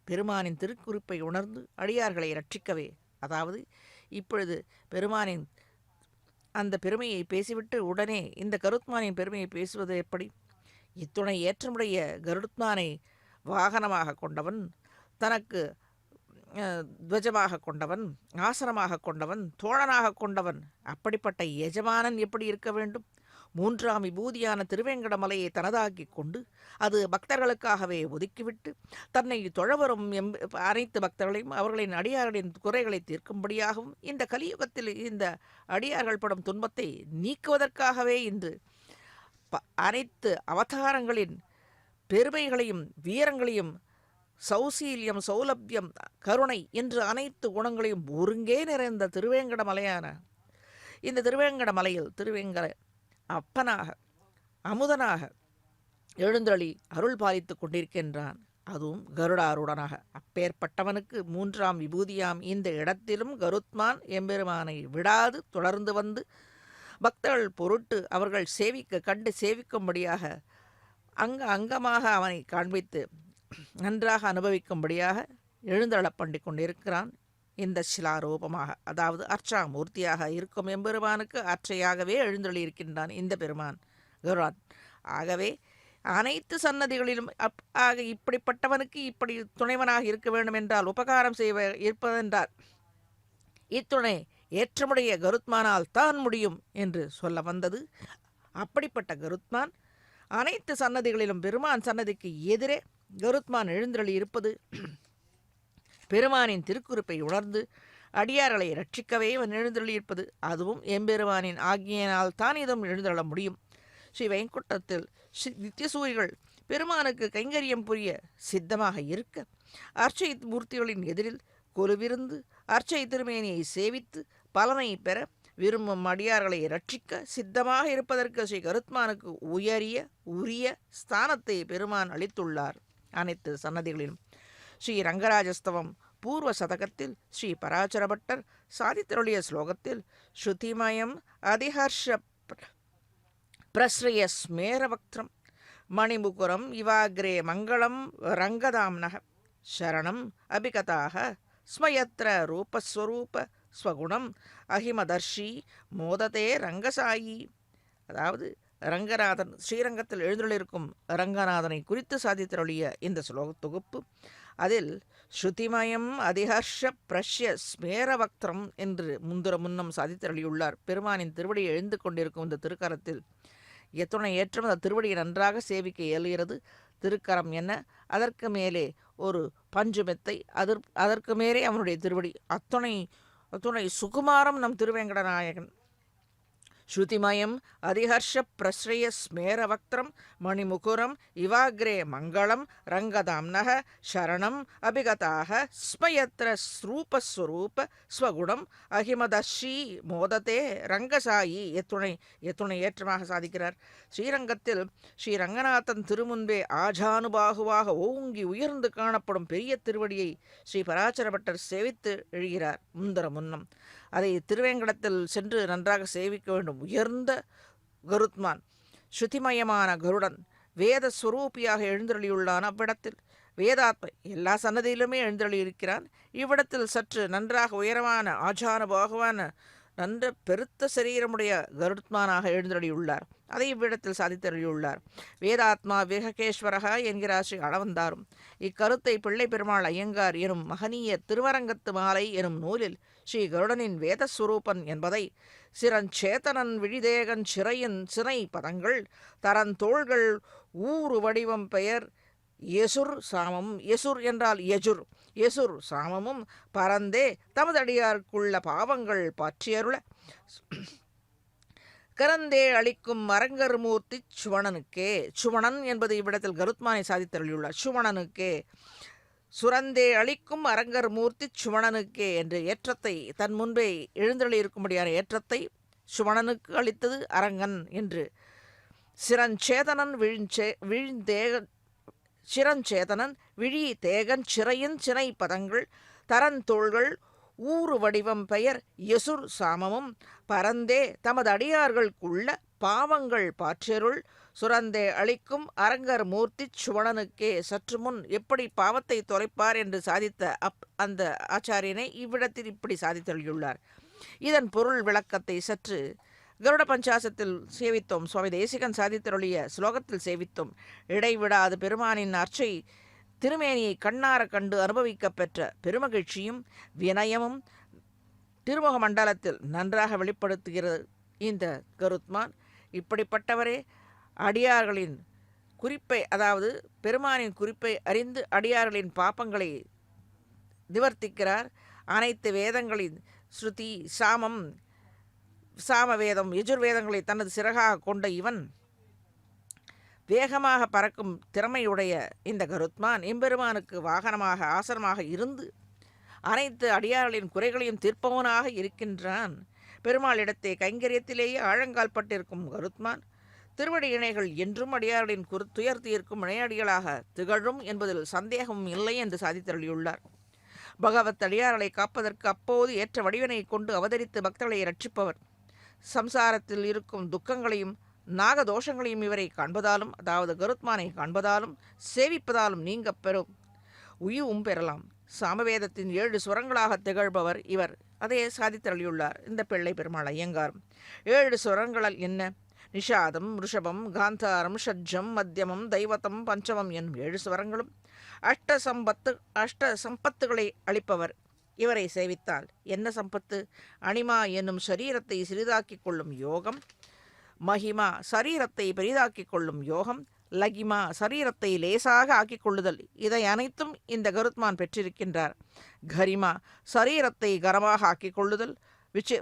S3: பெருமானின் திருக்குறிப்பை உணர்ந்து அடியார்களை ரட்சிக்கவே. அதாவது இப்பொழுது பெருமானின் அந்த பெருமையை பேசிவிட்டு உடனே இந்த கருத்மானின் பெருமையை பேசுவது எப்படி? இத்துணை ஏற்றமுடைய கருத்மானை வாகனமாக கொண்டவன், தனக்கு துவஜமாக கொண்டவன், ஆசனமாக கொண்டவன், தோழனாக கொண்டவன், அப்படிப்பட்ட எஜமானன் எப்படி இருக்க வேண்டும்? மூன்றாம் விபூதியான திருவேங்கடமலையை தனதாக்கி கொண்டு அது பக்தர்களுக்காகவே ஒதுக்கிவிட்டு தன்னை தொழவரும் அனைத்து பக்தர்களையும் அவர்களின் அடியார்களின் குறைகளை தீர்க்கும்படியாகவும் இந்த கலியுகத்தில் இந்த அடியார்கள் படும் துன்பத்தை நீக்குவதற்காகவே இன்று அனைத்து அவதாரங்களின் பெருமைகளையும் வீரங்களையும் சௌசீல்யம் சௌலபியம் கருணை என்று அனைத்து குணங்களையும் ஒருங்கே நிறைந்த திருவேங்கடமலையான இந்த திருவேங்கடமலையில் திருவேங்கட அப்பனாக அமுதனாக எழுந்தருளி அருள் பாலித்து கொண்டிருக்கின்றான். அதுவும் கருடாருடனாக. அப்பேற்பட்டவனுக்கு மூன்றாம் விபூதியாம் இந்த இடத்திலும் கருத்மான் எம்பெருமானை விடாது தொடர்ந்து வந்து பக்தர்கள் பொருட்டு அவர்கள் கண்டு சேவிக்கும்படியாக அங்கமாக அவனை காண்பித்து நன்றாக அனுபவிக்கும்படியாக எழுந்தருளப் பண்ணி கொண்டிருக்கிறான். இந்த சிலாரூபமாக, அதாவது அர்ச்சாமூர்த்தியாக இருக்கும் எம்பெருமானுக்கு அர்ச்சையாகவே எழுந்தருளி இருக்கின்றான் இந்த பெருமான் கருடான். ஆகவே அனைத்து சன்னதிகளிலும் இப்படிப்பட்டவனுக்கு இப்படி துணைவனாக இருக்க வேண்டும் என்றால் உபகாரம் இருப்பதென்றால் இத்துணை ஏற்றமுடைய கருத்மானால் தான் முடியும் என்று சொல்ல வந்தது. அப்படிப்பட்ட கருத்மான் அனைத்து சன்னதிகளிலும் பெருமான் சன்னதிக்கு எதிரே கருத்மான் எழுந்தருளி இருப்பது பெருமானின் திருக்குறிப்பை உணர்ந்து அடியார்களை ரட்சிக்கவே அவன் எழுந்தருளியிருப்பது. அதுவும் எம்பெருமானின் ஆகியினால் தான் இதுவும் எழுந்தருள முடியும். ஸ்ரீ வைகுண்டத்தில் நித்தியசூரிகள் பெருமானுக்கு கைங்கரியம் புரிய சித்தமாக இருக்க அர்ச்சை மூர்த்திகளின் எதிரில் கொலுவிருந்து அர்ச்சை திருமேனியை சேவித்து பலனை பெற விரும்பும் அடியார்களை ரட்சிக்க சித்தமாக இருப்பதற்கு ஸ்ரீ கருத்மானுக்கு உரிய ஸ்தானத்தை பெருமான் அளித்துள்ளார். அனைத்து சன்னதிகளிலும் ஸ்ரீ ரங்கராஜஸ்தவம் பூர்வ சதகத்தில் ஸ்ரீ பராசரபட்டர் சாதித்தருளிய ஸ்லோகத்தில் ஸ்ருதிமயம் அதிஹர்ஷ பிரஸ்ரய ஸ்மேரவக்திரம் மணிமுகுரம் இவாக்ரே மங்களம் ரங்கதாம்னக சரணம் அபிகதாக ஸ்மயத்ர ரூபஸ்வரூப ஸ்வகுணம் அஹிமதர்ஷி மோததே ரங்கசாயி. அதாவது ரங்கநாதன் ஸ்ரீரங்கத்தில் எழுந்துள்ளிருக்கும் ரங்கநாதனை குறித்து சாதித்தருளிய இந்த ஸ்லோக தொகுப்பு. அதில் ஸ்ருதிமயம் அதிஹர்ஷ பிரஷ்ய ஸ்மேரவக்திரம் என்று முன்னம் சாதித்தருளியுள்ளார். பெருமானின் திருவடியை எழுந்து கொண்டிருக்கும் இந்த திருக்கரத்தில் எத்துணை ஏற்றம் அந்த திருவடியை நன்றாக சேவிக்க இயலுகிறது. திருக்கரம் என்ன, அதற்கு மேலே ஒரு பஞ்சு மெத்தை, அதற்கு மேலே அவனுடைய திருவடி, அத்துணை சுகுமாரம் நம் திருவேங்கடநாயகன். ஸ்ருதிமயம் அதிஹர்ஷ பிரஸ்ரய ஸ்மேரவக்திரம் மணிமுகுரம் இவாக்ரே மங்களம் ரங்கதாம்னக சரணம் அபிகதாக ஸ்மயத்ர ரூபஸ்வரூப ஸ்வகுணம் அஹிமதர்ஷி மோததே ரங்கசாயி. எத்துணை ஏற்றமாக சாதிக்கிறார். ஸ்ரீரங்கத்தில் ஸ்ரீ ரங்கநாதன் திருமுன்பே ஆஜானுபாகுவாக ஓங்கி உயர்ந்து காணப்படும் பெரிய திருவடியை ஸ்ரீ பராசரபட்டர் சேவித்து எழுகிறார் முன்னம். அதை திருவேங்கடத்தில் சென்று நன்றாக சேவிக்க வேண்டும். உயர்ந்த கருத்மான், ஸ்ருதிமயமான கருடன், வேத ஸ்வரூபியாக எழுந்தருளியுள்ளான். அவ்விடத்தில் வேதாத்மை எல்லா சன்னதியிலுமே எழுந்தருளியிருக்கிறான். இவ்விடத்தில் சற்று நன்றாக உயரமான ஆஜானுபாகுவான நன்ற பெருத்த சரீரமுடைய கருத்மானாக எழுந்தருளியுள்ளார். அதை இவ்விடத்தில் சாதித்தருளியுள்ளார். வேதாத்மா விரகேஸ்வரகா என்கிறார் ஸ்ரீ அளவந்தாரும். இக்கருத்தை பிள்ளை பெருமாள் ஐயங்கார் எனும் மகனீய திருவரங்கத்து மாலை எனும் நூலில் ஸ்ரீ கருடனின் வேதஸ்வரூபன் என்பதை சிரஞ்சேதனன் விழிதேகன் சிறையின் சினை பதங்கள் தரந்தோள்கள் ஊறு வடிவம் பெயர் எசுர் சாமம், எசுர் என்றால் எஜுர், எசுர் சாமமும் பரந்தே தமதடியார்க்குள்ள பாவங்கள் பாற்றியருள கரந்தே அளிக்கும் அரங்கர்மூர்த்தி சுவணனுக்கே. சுவணன் என்பது இவ்விடத்தில் கருத்மானை சாதித்தருளியுள்ளார். சுவணனுக்கே சுரந்தே அளிக்கும் அரங்கர் மூர்த்தி சுவணனுக்கே என்று ஏற்றத்தை தன் முன்பே எழுந்தருளியிருக்கும்படியான ஏற்றத்தை சுவணனுக்கு அளித்தது அரங்கன் என்று. சிரஞ்சேதனன் சிரஞ்சேதனன் விழி தேகன் சிறையின் சினை பதங்கள் தரந்தோள்கள் ஊறு வடிவம் பெயர் எசுர் சாமமும் பரந்தே தமது அடியார்களுக்குள்ள பாவங்கள் பாற்றருள் சுரந்தே அளிக்கும் அரங்கர் மூர்த்தி சுவணனுக்கே. சற்று முன் எப்படி பாவத்தை தொலைப்பார் என்று சாதித்த அந்த ஆச்சாரியனை இவ்விடத்தில் இப்படி சாதித்தருளியுள்ளார். இதன் பொருள் விளக்கத்தை சற்று கருட பஞ்சாசத்தில் சேவித்தோம். சுவாமி தேசிகன் சாதித்தருளிய ஸ்லோகத்தில் சேவித்தோம். இடைவிடாது பெருமானின் அர்ச்சை திருமேனியை கண்ணார கண்டு அனுபவிக்க பெற்ற பெருமகிழ்ச்சியும் வினயமும் திருமுக மண்டலத்தில் நன்றாக வெளிப்படுத்துகிறது இந்த கருத்மான். இப்படிப்பட்டவரே அடியார்களின் குறிப்பை, அதாவது பெருமானின் குறிப்பை அறிந்து அடியார்களின் பாப்பங்களை நிவர்த்திக்கிறார். அனைத்து வேதங்களின் ஸ்ருதி சாமம், சாமவேதம், யஜுர்வேதங்களை தனது சிறகாக கொண்ட இவன் வேகமாக பறக்கும் திறமையுடைய இந்த கருத்மான் எம்பெருமானுக்கு வாகனமாக ஆசனமாக இருந்து அனைத்து அடியார்களின் குறைகளையும் தீர்ப்பவனாக இருக்கின்றான். பெருமாளிடத்தே கைங்கரியத்திலேயே ஆழங்கால் பட்டிருக்கும் கருத்மான் திருவடி இணைகள் என்றும் அடியார்களின் துயர் தீர்க்கும் இணையடிகளாக திகழும் என்பதில் சந்தேகமும் இல்லை என்று சாதித்தருளியுள்ளார். பகவத் அடியார்களை காப்பதற்கு அப்போது ஏற்ற வடிவினை கொண்டு அவதரித்து பக்தர்களை ரட்சிப்பவர். சம்சாரத்தில் இருக்கும் துக்கங்களையும் நாகதோஷங்களையும் இவரை காண்பதாலும், அதாவது கருத்மானை காண்பதாலும் சேவிப்பதாலும் நீங்க பெறும் உயிவும் பெறலாம். சாமவேதத்தின் 7 சுரங்களாக திகழ்பவர் இவர். அதையே சாதித்தருளியுள்ளார் இந்த பிள்ளை பெருமாள் ஐயங்காரும். 7 சுரங்கள் என்ன? நிஷாதம், ரிஷபம், காந்தாரம், ஷட்ஜம், மத்தியமம், தெய்வத்தம், பஞ்சமம் என்னும் 7 சுரங்களும் அஷ்ட சம்பத்துகளை அளிப்பவர். இவரை சேவித்தால் என்ன சம்பத்து? அனிமா என்னும் சரீரத்தை சிறிதாக்கிக் கொள்ளும் யோகம், மகிமா சரீரத்தை பெரிதாக்கிக் கொள்ளும் யோகம், லகிமா சரீரத்தை லேசாக ஆக்கிக் கொள்ளுதல், இதை அனைத்தும் இந்த கருத்மான் பெற்றிருக்கின்றார். கரிமா சரீரத்தை கரமாக ஆக்கிக் கொள்ளுதல்,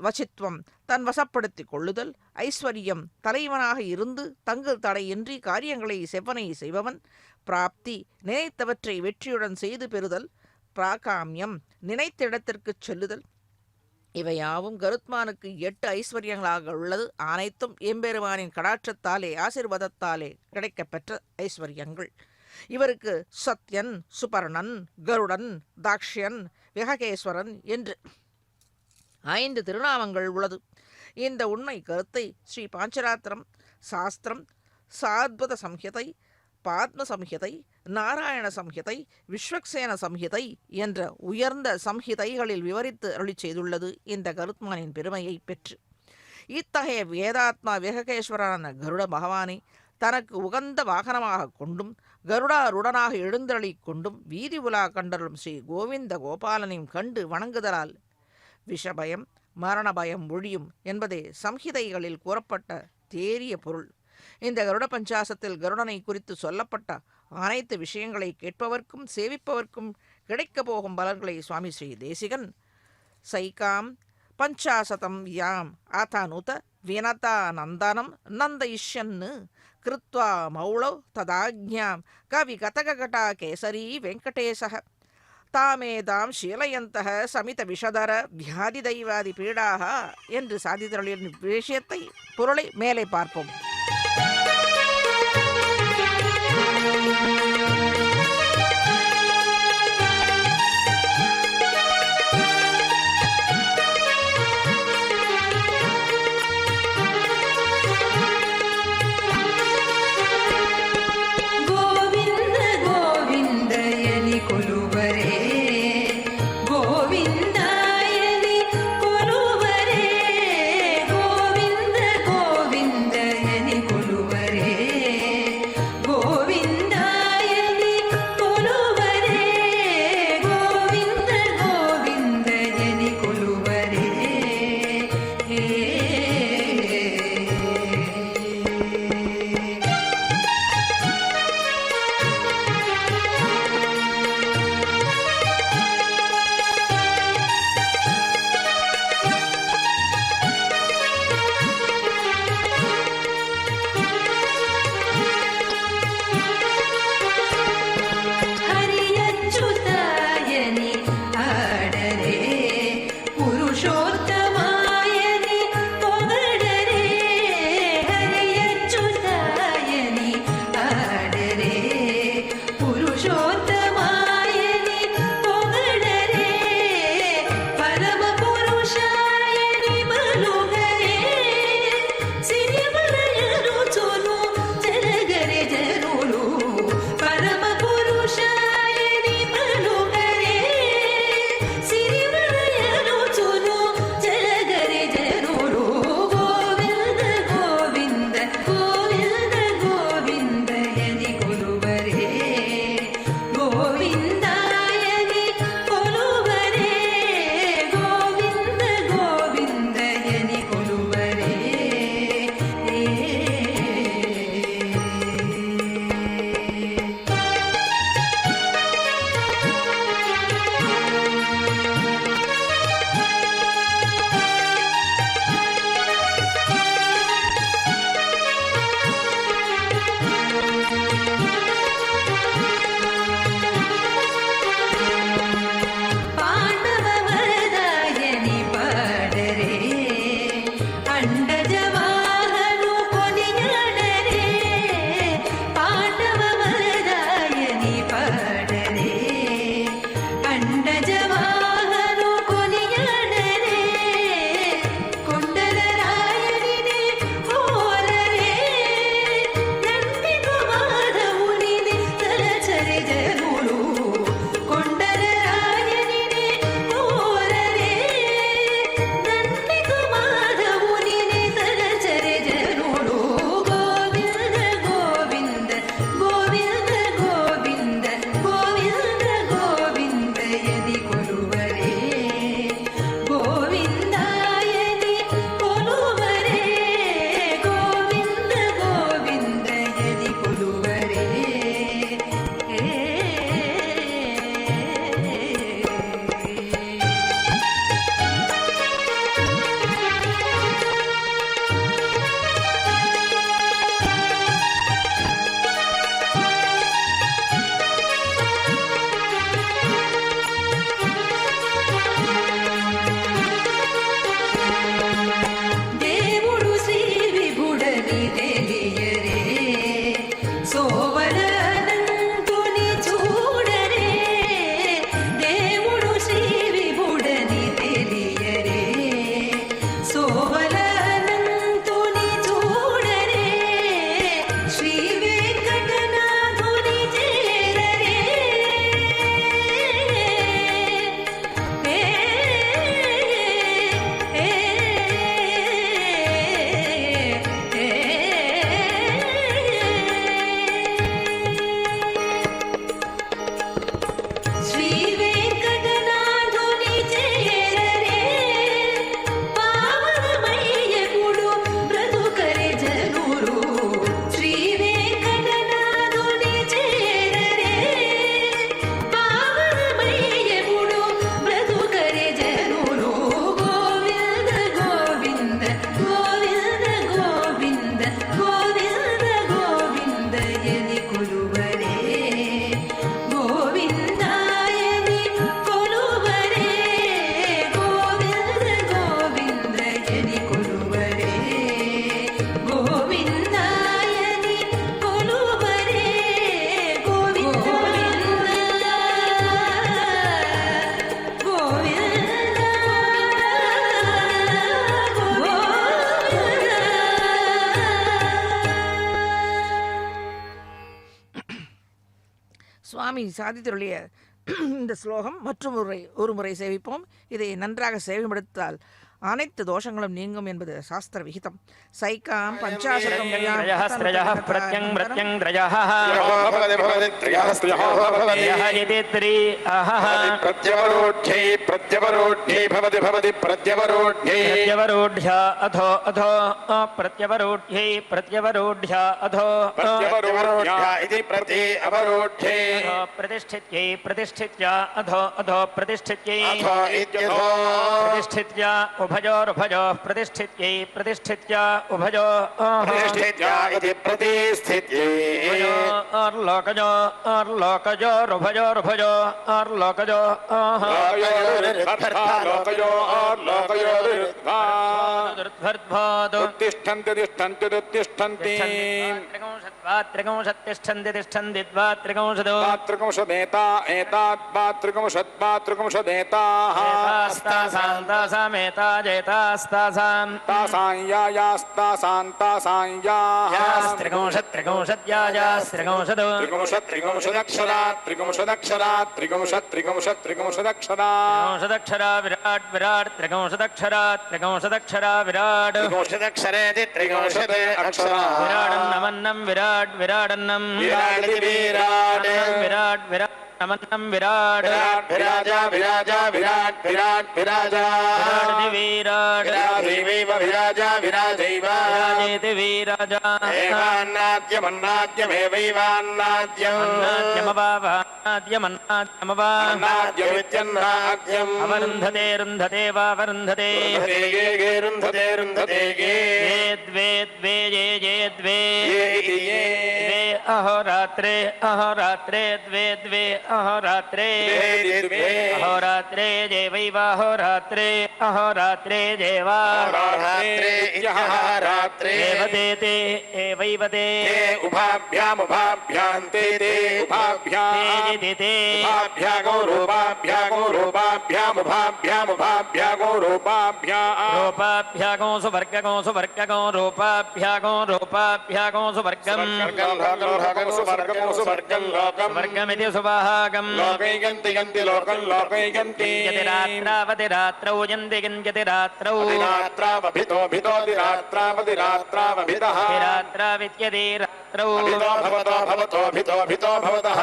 S3: வசித்துவம் தன் வசப்படுத்தி கொள்ளுதல், ஐஸ்வர்யம் தலைவனாக இருந்து தங்கு தடையின்றி காரியங்களை செவ்வனை செய்பவன், பிராப்தி நினைத்தவற்றை வெற்றியுடன் செய்து பெறுதல், பிராகாமியம் நினைத்த இடத்திற்கு செல்லுதல். இவையாவும் கருத்மானுக்கு 8 ஐஸ்வர்யங்களாக உள்ளது. அனைத்தும் எம்பெருமானின் கடாட்சத்தாலே ஆசீர்வாதத்தாலே கிடைக்கப்பெற்ற ஐஸ்வர்யங்கள். இவருக்கு சத்யன், சுபர்ணன், கருடன், தாக்ஷ்யன், விஹகேஸ்வரன் என்று 5 திருநாமங்கள் உள்ளது. இந்த உண்மை கருத்தை ஸ்ரீ பாஞ்சராத்திரம், சாஸ்திரம், சாத்வத சம்ஹிதை, பாத்ம சம்ஹிதை, நாராயண சம்ஹிதை, விஸ்வக்சேன சம்ஹிதை என்ற உயர்ந்த சம்ஹிதைகளில் விவரித்து அருளிச் செய்துள்ளது. இந்த கருத்மானின் பெருமையை பெற்று இத்தகைய வேதாத்மா விஹகேஸ்வரனான கருட பகவானை தனக்கு உகந்த வாகனமாக கொண்டும் கருடாருடனாக எழுந்தருளி கொண்டும் வீதி உலா கண்டருளும் ஸ்ரீ கோவிந்த கோபாலனையும் கண்டு வணங்குதலால் விஷபயம், மரண பயம் ஒழியும் என்பதே சம்ஹிதைகளில் கூறப்பட்ட தேறிய பொருள். இந்த கருட பஞ்சாசத்தில் கருடனை குறித்து சொல்லப்பட்ட அனைத்து விஷயங்களை கேட்பவர்க்கும் சேவிப்பவர்க்கும் கிடைக்கப் போகும் பலன்களை சுவாமி ஸ்ரீ தேசிகன் சைகாம் பஞ்சாசதம் யாம் ஆதானுத வினதா நந்தனம் நந்தயிஷ்யன்னு கிருத்வா மௌளோ ததாஜ்ஞாம் கவி கதககடா கேசரி வெங்கடேசக தாமேதாம் ஷீலயந்தக சமித விஷதர வியாதி தெய்வாதி பீடாக என்று சாதித்தருளின் விஷயத்தை பொருளை மேலே பார்ப்போம்.
S6: ಗೋವಿಂದ ಗೋವಿಂದಯನಿ ಕೊಲುವರೇ ಗೋವಿಂದಾಯನಿ ಕೊಲುವರೇ ಗೋವಿಂದ ಗೋವಿಂದಯನಿ
S3: சுவாமி சாதித்துள்ளிய இந்த ஸ்லோகம் மற்றும் ஒரு முறை சேவிப்போம். இதை நன்றாக சேவிப்படுத்தால் அனைத்து தோஷங்களும் நீங்கும் என்பது சாஸ்திர விகிதம். சைகாம் பஞ்சாசதம்
S1: त्रयः प्रत्यङ् प्रत्यङ्
S7: प्रत्यवरोढ्यै भवति भवति प्रत्यवरोढ्यै
S1: प्रत्यवरोढ्या अधो अधो प्रत्यवरोढ्यै प्रत्यवरोढ्या अधो
S7: प्रत्यवरोढ्या इति प्रति अवरोढ्यै
S1: प्रतिष्ठित्यै प्रतिष्ठित्या अधो अधो प्रतिष्ठित्यै
S7: अथो इत्यथो
S1: प्रतिष्ठित्या उभयोरुभयोः प्रतिष्ठित्यै प्रतिष्ठित्या उभयोः
S7: प्रतिष्ठित्या इति प्रतिष्ठित्यै
S1: लोकजो लोकजोरुभयोरुभयो लोकजो
S7: उत्तिष्ठन्ति तिष्ठन्ति उत्तिष्ठन्ति
S1: त्रिंशत्तिष्ठन्ति तिष्ठन्ति द्वात्रिंशदो
S7: त्रिंशदेता एतात् त्रिंशदेताः
S1: तासामेताजेतास्तासाम्
S7: तासां यास्तासां तासां
S1: त्रिंशत्त्रिंशद्याजास्त्रिंशदो
S7: त्रिंशदक्षरा त्रिंशदक्षरा त्रिंशदक्षरा
S1: त्रिंशदक्षरा विराट् विराट् त्रिंशदक्षरा त्रिंशदक्षरा विराट्
S7: त्रिंशदक्षरेति त्रिंशत् अक्षरा
S1: विराडन्नमन्नं विराट् विराडन्नं
S7: विराडिति विराट्
S1: विराट् विराट् नमन्नं विराट्
S7: विराजा विराजा विराट् विराट् विराजा
S1: विराडिति विराट्
S7: विराजैव विराजा विराजैव
S1: विराजेति विराजा
S7: एवान्नाद्यमन्नाद्यमेवैवान्नाद्यम्
S1: अन्नाद्यमवान्नाद्यमन्नाद्यमवा
S7: अन्नाद्यमित्यन्नाद्यम्
S1: अवरुन्धते रुन्धते वावरुन्धते
S7: गे गे रुन्धते रुन्धते गे
S1: ये द्वे द्वे ये द्वे
S7: ये इति ये
S1: द्वे अहोरात्रे अहोरात्रे द्वे द्वे अहोरात्रे अहोरात्रे देवैवाहोरात्रे अहोरात्रे देवा
S7: रात्रे यः रात्रे
S1: देवतेते एवैवते
S7: उभाभ्यामुभाभ्यान्ते ते उभाभ्याम्
S1: तेजिते
S7: उभाभ्यागो रूपाभ्यागो रूपाभ्यामुभाभ्यामुभाभ्यागो रूपाभ्याम्
S1: रूपाभ्यागो सुवर्गगो सुवर्गगो रूपाभ्यागो रूपाभ्यागो सुवर्गम् सुवर्गमिति सुवाहागम्
S7: लोकैगन्ति गन्ति लोकं लोकैगन्ति
S1: यति रात्रावति रात्रौ यन्ति किञ्चिति रात्रौ
S7: रात्रावभितो भितोति रात्रावभितः
S1: रात्रावित्यति रात्रौ
S7: भवतो भवतो भितो भितो भवतः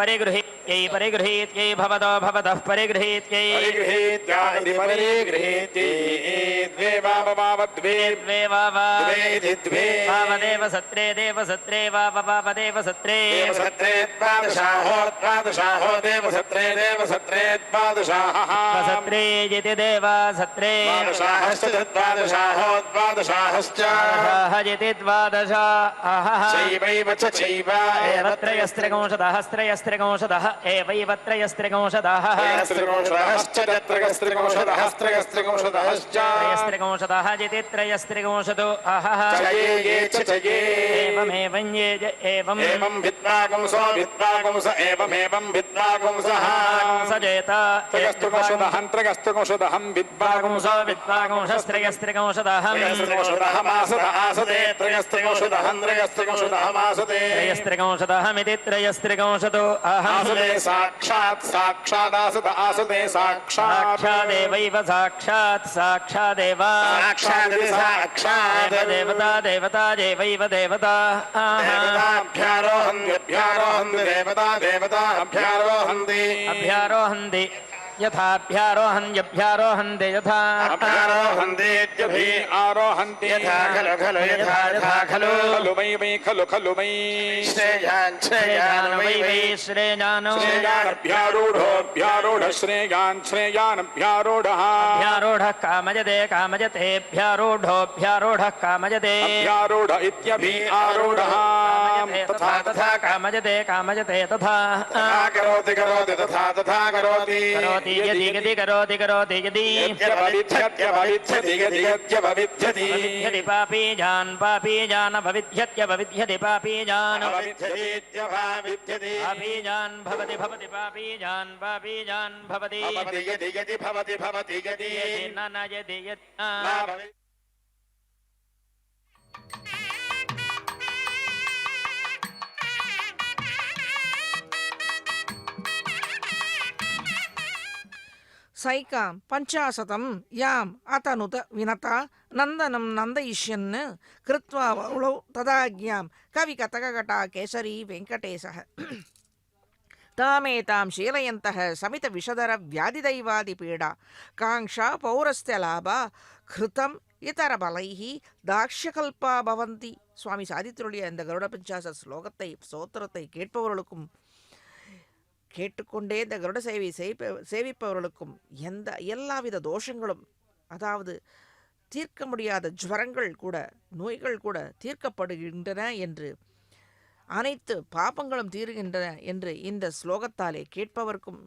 S1: परिगृहीत्यै परिगृहीत्यै भवतो भवतः परिगृहीत्यै
S7: परिगृहीत्या इति परिगृहीत्यै द्वे वाव द्वे
S1: द्वे वावा
S7: द्वे इति द्वे
S1: वावदेव सत्रे देव सत्रे वावदेव सत्रे
S7: सत्रे द्वादशाहो देव सत्रे द्वादशाः
S1: सत्रे इति देवा सत्रे
S7: द्वादशाश्च द्वादशाहो द्वादशाश्च
S1: इति द्वादशाः
S7: चैवैव च चैव
S1: एव त्रयस्त्रिंशदः स्त्रयस्त्रिंशदः एवैव त्रयस्त्रिंशदः त्रयस्त्रिंशदः इति त्रयस्त्रिंशदो अहः एवमेवं ये एवम्
S7: एवं विद्वागुंसो विद्वागुंस एवमेवं विद्वागुंसः
S1: सजेता
S7: त्रयस्त्रिंशदहं
S1: विद्वागुंसो विद्वागुंसस्त्रयस्त्रिंशदहं
S7: आसते त्रयस्त्रिंशदहमासते
S1: त्रयस्त्रिंशदहमिति त्रयस्त्रिंशदो
S7: आसते साक्षादासत आसते
S1: साक्षादेवैव साक्षात् साक्षादेव
S7: साक्षात्
S1: देवता देवता देवैव देवता
S7: देवताभ्यारोहन्ति देवता अभ्यारोहन्ति
S1: अभ्यारोहन्ति यथाभ्यारोहन्त्यभ्यारोहन्ति यथा
S7: अभ्यारोहन्ति आरोहन्ति यथा खलु खलु यथा खलु खलु वै वै खलु खलु वै श्रेयान्
S1: वै वै श्रेयानो
S7: श्रेयानभ्यारूढोऽभ्यारूढ श्रेयानभ्यारूढः
S1: अभ्यारूढः कामयते कामयतेऽभ्यारूढोऽभ्यारूढः कामयते
S7: अभ्यारूढ इत्यभ्यारूढः
S1: तथा तथा कामयते कामयते तथा
S7: करोति करोति तथा तथा करोति
S1: करोति यदि यदि करोति करोति यदि भविष्यति पापी जान भविष्यति पापी जान पापी जान भवति भवति पापी जान भवति
S7: यदि भवति यदि
S1: न यदि यदि
S3: सैकां पञ्चाशतं याम् अतनुत विनता नन्दनं नन्दयिष्यन् कृत्वा वौलौ तदाज्ञां कविकतककटा केसरी वेङ्कटेशः तामेतां शीलयन्तः समितविषधरव्याधिदैवादिपीडा काङ्क्षा पौरस्त्यलाभा कृतम् இதரபலைஹி தாக்ஷகல்பா பவந்தி. சுவாமி சாதித்துடைய இந்த கருட பஞ்சாச ஸ்லோகத்தை ஸ்தோத்திரத்தை கேட்பவர்களுக்கும் கேட்டுக்கொண்டே இந்த கருட சேவை சேவிப்பவர்களுக்கும் எல்லாவித தோஷங்களும், அதாவது தீர்க்க முடியாத ஜுவரங்கள் கூட, நோய்கள் கூட தீர்க்கப்படுகின்றன என்று, அனைத்து பாபங்களும் தீருகின்றன என்று இந்த ஸ்லோகத்தாலே கேட்பவர்க்கும்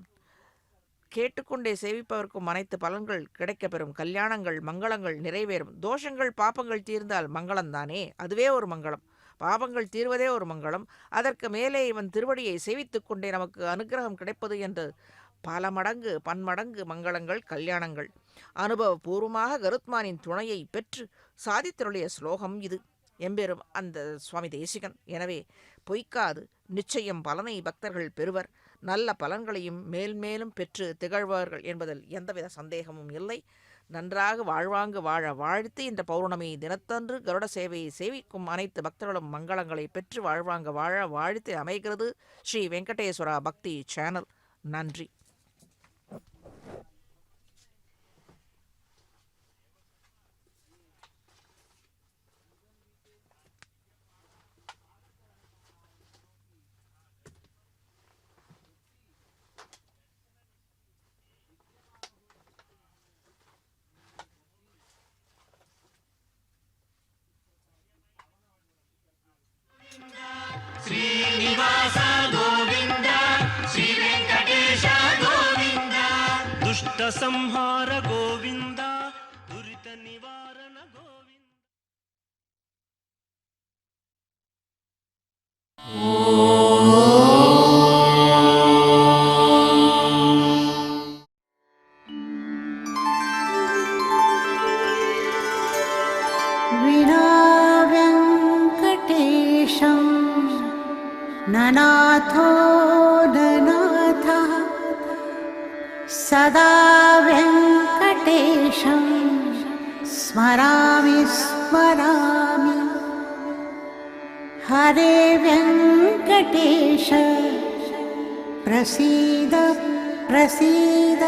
S3: கேட்டுக்கொண்டே சேவிப்பவர்க்கும் அனைத்து பலன்கள் கிடைக்கப்பெறும். கல்யாணங்கள் மங்களங்கள் நிறைவேறும். தோஷங்கள் பாப்பங்கள் தீர்ந்தால் மங்களம்தானே, அதுவே ஒரு மங்களம். பாபங்கள் தீர்வதே ஒரு மங்களம். அதற்கு மேலே இவன் திருவடியை சேவித்துக் கொண்டே நமக்கு அனுகிரகம் கிடைப்பது என்று பல மடங்கு பன்மடங்கு மங்களங்கள் கல்யாணங்கள். அனுபவபூர்வமாக கருத்மானின் துணையை பெற்று சாதித்தருடைய ஸ்லோகம் இது எம்பெரும் அந்த சுவாமி தேசிகன். எனவே பொய்க்காது நிச்சயம் பலனை பக்தர்கள் பெறுவர். நல்ல பலன்களையும் மேல்மேலும் பெற்று திகழ்வார்கள் என்பதில் எந்தவித சந்தேகமும் இல்லை. நன்றாக வாழ்வாங்கு வாழ வாழ்த்து இந்த பௌர்ணமி தினத்தன்று கருட சேவையை சேவிக்கும் அனைத்து பக்தர்களும் மங்களங்களை பெற்று வாழ்வாங்க வாழ வாழ்த்து அமைகிறது ஸ்ரீ வெங்கடேஸ்வரா பக்தி சேனல். நன்றி.
S8: శ్రీనివాస గోవింద శ్రీ వెంకటేశ గోవింద దుష్ట సంహార గోవింద దురిత నివారణ గోవింద.
S9: వినా వెంకటేశం ననాథో ననాథః సదా వెంకటేశం స్మరామి స్మరామి. హరే వెంకటేశ ప్రసీద ప్రసీద.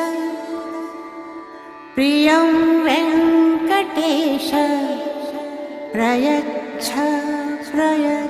S9: ప్రియం వెంకటేశ ప్రయచ్ఛ ప్రయచ్ఛ.